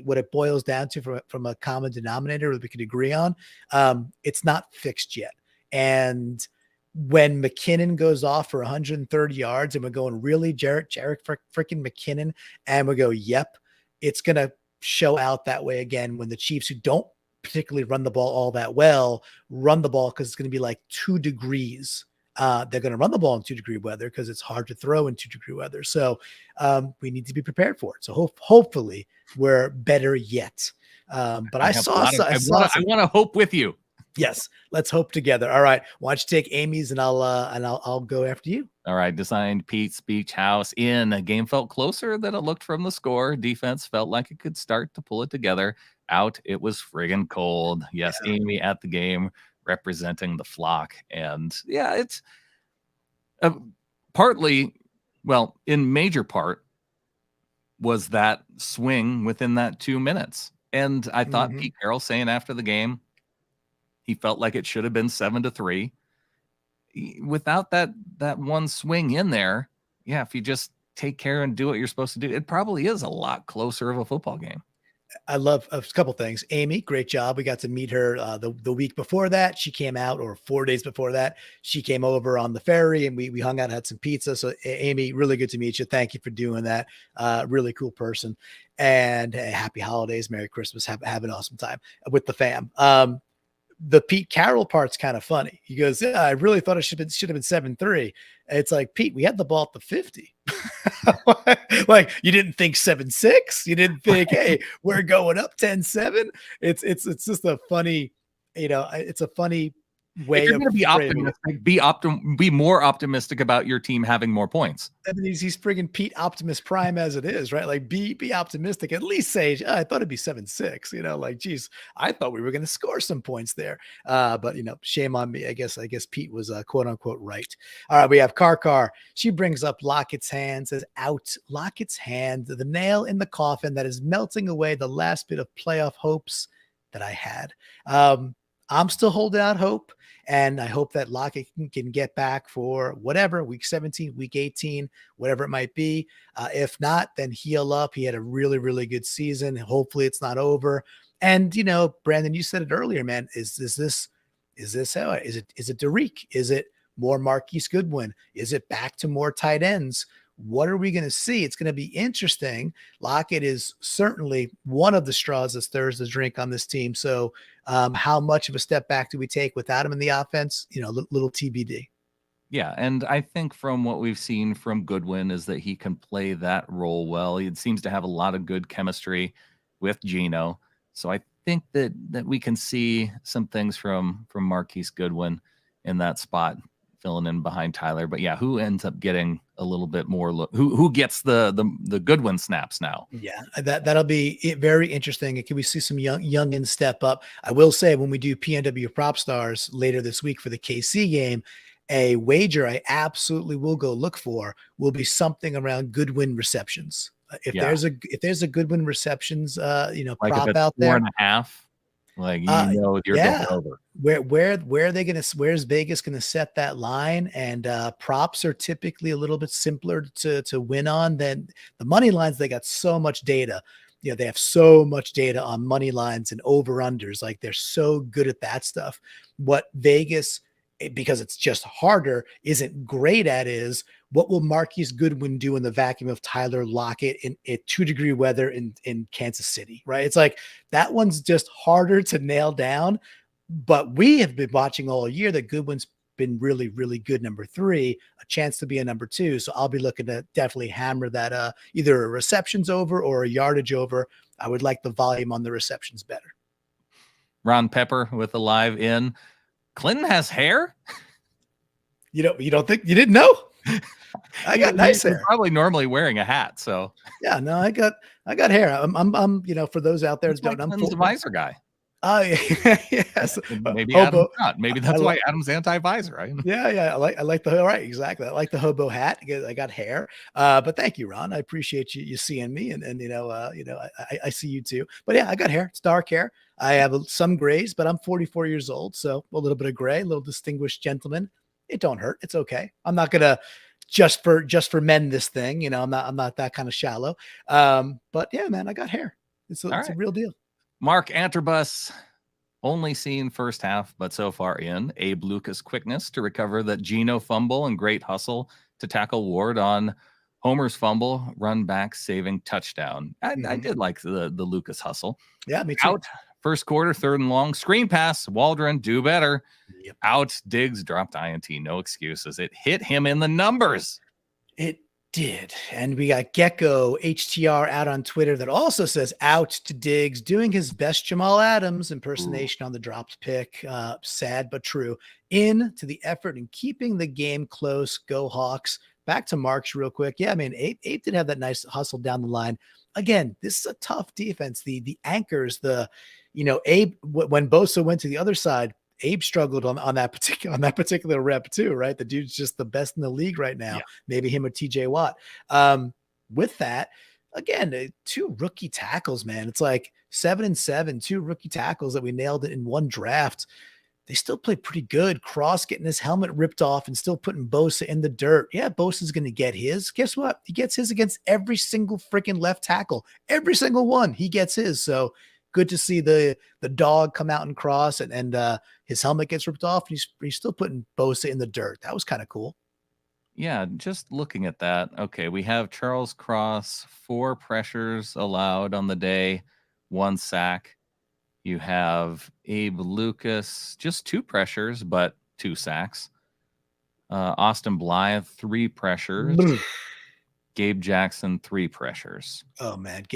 [SPEAKER 1] what it boils down to from a common denominator that we could agree on, it's not fixed yet. And when McKinnon goes off for 130 yards and we're going really Jarek freaking McKinnon and we go, yep, it's going to show out that way again when the Chiefs, who don't particularly run the ball all that well, run the ball because it's going to be like 2 degrees. They're going to run the ball in 2-degree weather because it's hard to throw in 2-degree weather. So we need to be prepared for it. So hopefully we're better yet. But I
[SPEAKER 2] want to hope with you.
[SPEAKER 1] Yes, let's hope together. All right, why don't you take Amy's and I'll go after you.
[SPEAKER 2] All right, designed Pete's Beach House in. A game felt closer than it looked from the score. Defense felt like it could start to pull it together. Out, it was friggin' cold. Yes, yeah. Amy at the game representing the flock. And yeah, it's partly, well, in major part, was that swing within that 2 minutes. And I thought Pete Carroll saying after the game, he felt like it should have been 7-3. Without that one swing in there, yeah, if you just take care and do what you're supposed to do, it probably is a lot closer of a football game.
[SPEAKER 1] I love a couple things. Amy, great job. We got to meet her the week before that. She came out, or 4 days before that. She came over on the ferry and we hung out, had some pizza. So Amy, really good to meet you. Thank you for doing that. Really cool person. And happy holidays, Merry Christmas. Have an awesome time with the fam. The Pete Carroll part's kind of funny. He goes, yeah, I really thought it should have been 7-3. It's like, Pete, we had the ball at the 50. Like, you didn't think 7-6. You didn't think, hey, we're going up 10-7. It's just a funny, it's a funny way
[SPEAKER 2] of be optimistic. Be more optimistic about your team having more points.
[SPEAKER 1] I mean, he's friggin' Pete Optimus Prime as it is, right? Like, be optimistic. At least say, I thought it'd be 7-6. Like, geez, I thought we were going to score some points there. But shame on me. I guess Pete was quote unquote right. All right, we have Car. She brings up Lockett's hand, says out. Lockett's hand, the nail in the coffin that is melting away the last bit of playoff hopes that I had. I'm still holding out hope. And I hope that Lockett can get back for whatever, week 17, week 18, whatever it might be. If not, then heal up. He had a really, really good season. Hopefully it's not over. And, Brandon, you said it earlier, man. Is this how? Is it Derek? Is it more Marquise Goodwin? Is it back to more tight ends? What are we going to see? It's going to be interesting. Lockett is certainly one of the straws that stirs the drink on this team. So how much of a step back do we take without him in the offense? Little TBD.
[SPEAKER 2] Yeah, and I think from what we've seen from Goodwin is that he can play that role well. He seems to have a lot of good chemistry with Geno. So I think that we can see some things from Marquise Goodwin in that spot, filling in behind Tyler. But yeah, who ends up getting a little bit more look? Who gets the Goodwin snaps now?
[SPEAKER 1] Yeah, that'll be very interesting. Can we see some youngins step up? I will say, when we do PNW Prop Stars later this week for the KC game, a wager I absolutely will go look for will be something around Goodwin receptions. If
[SPEAKER 2] Yeah.
[SPEAKER 1] there's a Goodwin receptions,
[SPEAKER 2] Like if
[SPEAKER 1] prop
[SPEAKER 2] it's
[SPEAKER 1] out
[SPEAKER 2] four
[SPEAKER 1] there,
[SPEAKER 2] and a half, like you're
[SPEAKER 1] yeah.
[SPEAKER 2] going over.
[SPEAKER 1] Where are they gonna? Where's Vegas gonna set that line? And props are typically a little bit simpler to win on than the money lines. They got so much data. They have so much data on money lines and over unders. Like they're so good at that stuff. What Vegas, because it's just harder, isn't great at is what will Marquise Goodwin do in the vacuum of Tyler Lockett in 2-degree weather in Kansas City, right? It's like that one's just harder to nail down. But we have been watching all year that Goodwin's been really, really good number 3, a chance to be a number 2. So I'll be looking to definitely hammer that either a receptions over or a yardage over. I would like the volume on the receptions better.
[SPEAKER 2] Ron Pepper with a live in. Clinton has hair?
[SPEAKER 1] You don't think you didn't know? I got nice hair.
[SPEAKER 2] Probably normally wearing a hat, so
[SPEAKER 1] yeah, no, I got hair. I'm for those out there that don't, I'm
[SPEAKER 2] Clinton's a visor guy.
[SPEAKER 1] Oh yes,
[SPEAKER 2] maybe
[SPEAKER 1] hobo.
[SPEAKER 2] Adam's not. Maybe that's why Adam's anti-visor, right?
[SPEAKER 1] Yeah. I like the right, exactly. I like the hobo hat. I got hair. But thank you, Ron. I appreciate you seeing me, and I see you too. But yeah, I got hair. It's dark hair. I have some grays, but I'm 44 years old, so a little bit of gray, a little distinguished gentleman. It don't hurt. It's okay. I'm not gonna just for men this thing. I'm not that kind of shallow. But yeah, man, I got hair. It's a real deal.
[SPEAKER 2] Mark Anterbus, only seen first half, but so far in. Abe Lucas' quickness to recover that Geno fumble and great hustle to tackle Ward on Homer's fumble, run back, saving touchdown. I did like the Lucas hustle.
[SPEAKER 1] Yeah, me too.
[SPEAKER 2] Out first quarter, 3rd and long, screen pass, Waldron, do better.
[SPEAKER 1] Yep.
[SPEAKER 2] Out, Diggs dropped INT, no excuses. It hit him in the numbers.
[SPEAKER 1] It did. And we got Gecko HTR out on Twitter that also says out to Diggs, doing his best Jamal Adams impersonation on the dropped pick. Sad but true. Into the effort in keeping the game close. Go Hawks. Back to Marks real quick. Yeah, I mean, Abe did have that nice hustle down the line. Again, this is a tough defense. The anchors, Abe, when Bosa went to the other side, Abe struggled on that particular rep too, right? The dude's just the best in the league right now. Yeah. Maybe him or TJ Watt. With that, again, 2 rookie tackles, man. It's like 7-7, 2 rookie tackles that we nailed it in one draft. They still play pretty good. Cross getting his helmet ripped off and still putting Bosa in the dirt. Yeah, Bosa's going to get his. Guess what? He gets his against every single freaking left tackle. Every single one. He gets his. So good to see the dog come out and cross and his helmet gets ripped off. And he's still putting Bosa in the dirt. That was kind of cool.
[SPEAKER 2] Yeah, just looking at that. Okay, we have Charles Cross, 4 pressures allowed on the day, 1 sack. You have Abe Lucas, just 2 pressures, but 2 sacks. Austin Blythe, 3 pressures. Gabe Jackson, 3 pressures.
[SPEAKER 1] Oh, man.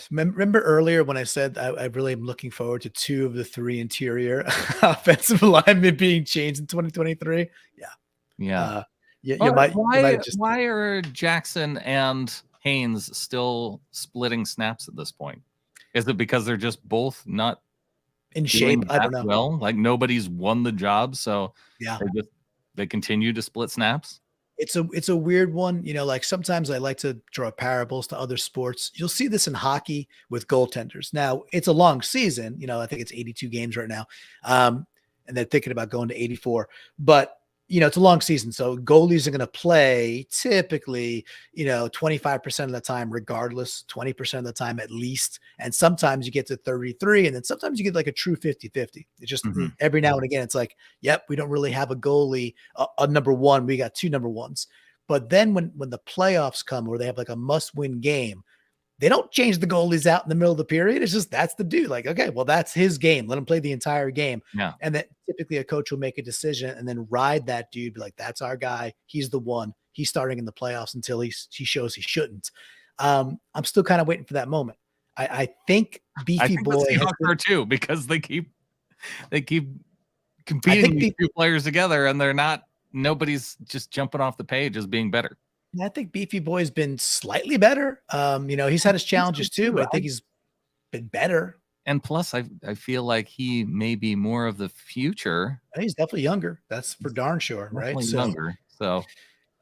[SPEAKER 1] Remember earlier when I said I really am looking forward to 2 of the 3 interior offensive linemen being changed in 2023?
[SPEAKER 2] Yeah.
[SPEAKER 1] Why
[SPEAKER 2] are Jackson and Haynes still splitting snaps at this point? Is it because they're just both not
[SPEAKER 1] in shape? I don't know.
[SPEAKER 2] Well, like nobody's won the job, so
[SPEAKER 1] yeah,
[SPEAKER 2] they continue to split snaps.
[SPEAKER 1] It's a weird one. Like sometimes I like to draw parables to other sports. You'll see this in hockey with goaltenders. Now it's a long season. I think it's 82 games right now. And they're thinking about going to 84, but it's a long season. So goalies are going to play typically, 25% of the time, regardless, 20% of the time at least. And sometimes you get to 33 and then sometimes you get like a true 50-50. It's just every now and again, it's like, yep, we don't really have a goalie, a number 1. We got 2 number 1s. But then when the playoffs come or they have like a must win game, they don't change the goalies out in the middle of the period. It's just, that's the dude. Like, okay, well, that's his game. Let him play the entire game.
[SPEAKER 2] Yeah.
[SPEAKER 1] And then typically a coach will make a decision and then ride that dude. Be like, that's our guy. He's the one. He's starting in the playoffs until he shows he shouldn't. I'm still kind of waiting for that moment. I think Beefy Boy
[SPEAKER 2] the Seahawks are too, because they keep competing these 2 players together and nobody's just jumping off the page as being better.
[SPEAKER 1] I think Beefy Boy's been slightly better. He's had his challenges too, but I think he's been better.
[SPEAKER 2] And plus, I feel like he may be more of the future.
[SPEAKER 1] He's definitely younger. That's for darn sure, right?
[SPEAKER 2] Younger. So,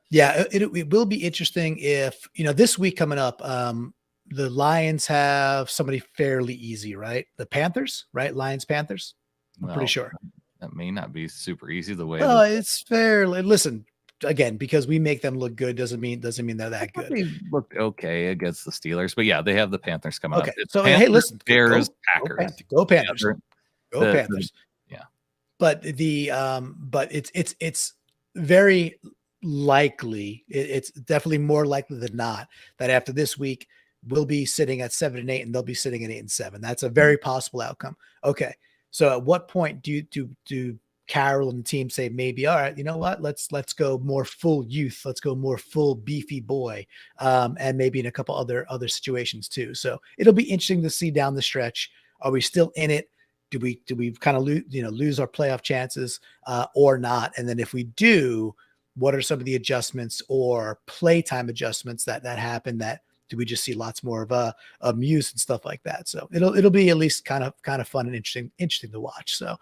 [SPEAKER 1] Yeah, it will be interesting if, this week coming up, the Lions have somebody fairly easy, right? The Panthers, right? Lions, Panthers. I'm pretty
[SPEAKER 2] Well,
[SPEAKER 1] sure.
[SPEAKER 2] that may not be super easy the way
[SPEAKER 1] Well,
[SPEAKER 2] that
[SPEAKER 1] it's fairly, listen, again, because we make them look good doesn't mean they're
[SPEAKER 2] I
[SPEAKER 1] that
[SPEAKER 2] thought
[SPEAKER 1] good.
[SPEAKER 2] they looked okay against the Steelers, but yeah, they have the Panthers coming up.
[SPEAKER 1] Okay.
[SPEAKER 2] It's
[SPEAKER 1] So hey,
[SPEAKER 2] Panthers,
[SPEAKER 1] listen,
[SPEAKER 2] Bears,
[SPEAKER 1] go
[SPEAKER 2] Packers.
[SPEAKER 1] Panthers. Go
[SPEAKER 2] Yeah,
[SPEAKER 1] Panthers. Go Panthers.
[SPEAKER 2] yeah.
[SPEAKER 1] But but it's very likely, it's definitely more likely than not that after this week we'll be sitting at 7-8 and they'll be sitting at 8-7. That's a very possible outcome. Okay. So at what point do Carroll and the team say, maybe, all right, you know what, let's go more full youth, let's go more full beefy boy, and maybe in a couple other situations too. So it'll be interesting to see down the stretch. Are we still in it? Do we kind of lose our playoff chances, or not? And then if we do, what are some of the adjustments or playtime adjustments that happen? That do we just see lots more of a Muse and stuff like that? So it'll be at least kind of fun and interesting to watch. So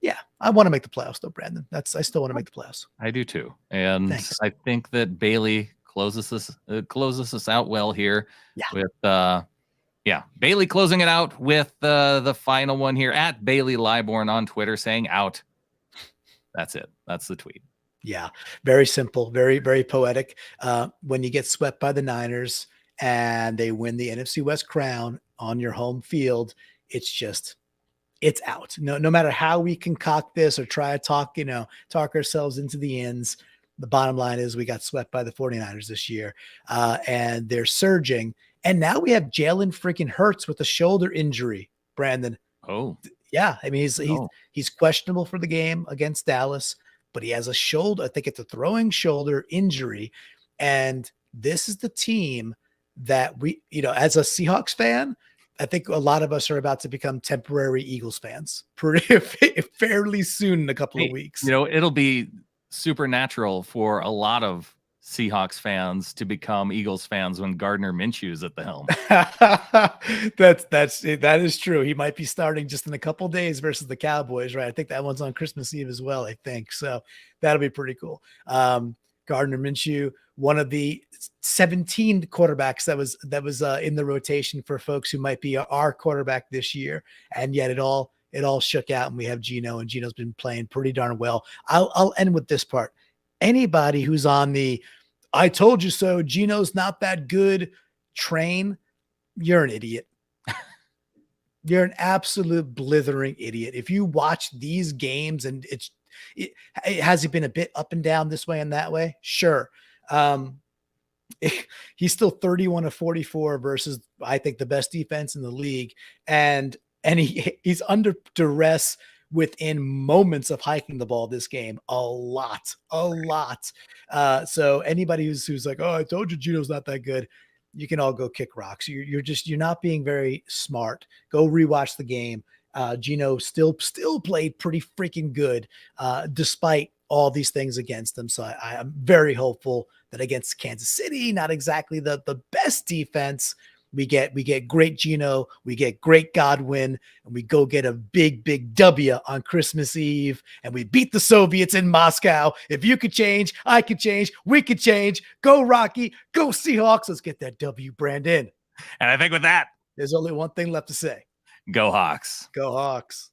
[SPEAKER 1] yeah, I want to make the playoffs though, Brandon. I still want to make the playoffs.
[SPEAKER 2] I do too, and
[SPEAKER 1] Thanks.
[SPEAKER 2] I think that Bailey closes us out well here.
[SPEAKER 1] Yeah.
[SPEAKER 2] With yeah, Bailey closing it out with the final one here at Bailey Liborn on Twitter saying out. That's it. That's the tweet.
[SPEAKER 1] Yeah, very simple, very, very poetic. When you get swept by the Niners and they win the NFC West crown on your home field, it's out. No matter how we concoct this or try to talk ourselves into the ends, the bottom line is we got swept by the 49ers this year, and they're surging. And now we have Jalen freaking Hurts with a shoulder injury, Brandon.
[SPEAKER 2] Oh,
[SPEAKER 1] yeah. I mean, he's questionable for the game against Dallas, but he has a shoulder, I think it's a throwing shoulder injury. And this is the team that we, as a Seahawks fan, I think a lot of us are about to become temporary Eagles fans pretty fairly soon in a couple of weeks.
[SPEAKER 2] It'll be supernatural for a lot of Seahawks fans to become Eagles fans when Gardner Minshew's at the helm.
[SPEAKER 1] That is true. He might be starting just in a couple days versus the Cowboys, right? I think that one's on Christmas Eve as well, I think. So that'll be pretty cool. Gardner Minshew, one of the 17 quarterbacks that was in the rotation for folks who might be our quarterback this year, and yet it all shook out, and we have Geno, and Geno's been playing pretty darn well. I'll end with this part. Anybody who's on the "I told you so, Geno's not that good" train, you're an idiot. You're an absolute blithering idiot. If you watch these games and has he been a bit up and down this way and that way? Sure. He's still 31 of 44 versus, I think, the best defense in the league. And he's under duress within moments of hiking the ball this game. A lot. So anybody who's like, "Oh, I told you Geno's not that good," you can all go kick rocks. You're not being very smart. Go rewatch the game. Geno still played pretty freaking good, despite all these things against them. So I am very hopeful that against Kansas City, not exactly the best defense, we get great Geno, we get great Godwin, and we go get a big W on Christmas Eve, and we beat the Soviets in Moscow. If you could change, I could change, we could change. Go Rocky, go Seahawks. Let's get that W, Brandon.
[SPEAKER 2] And I think with that,
[SPEAKER 1] there's only one thing left to say.
[SPEAKER 2] Go Hawks.
[SPEAKER 1] Go Hawks.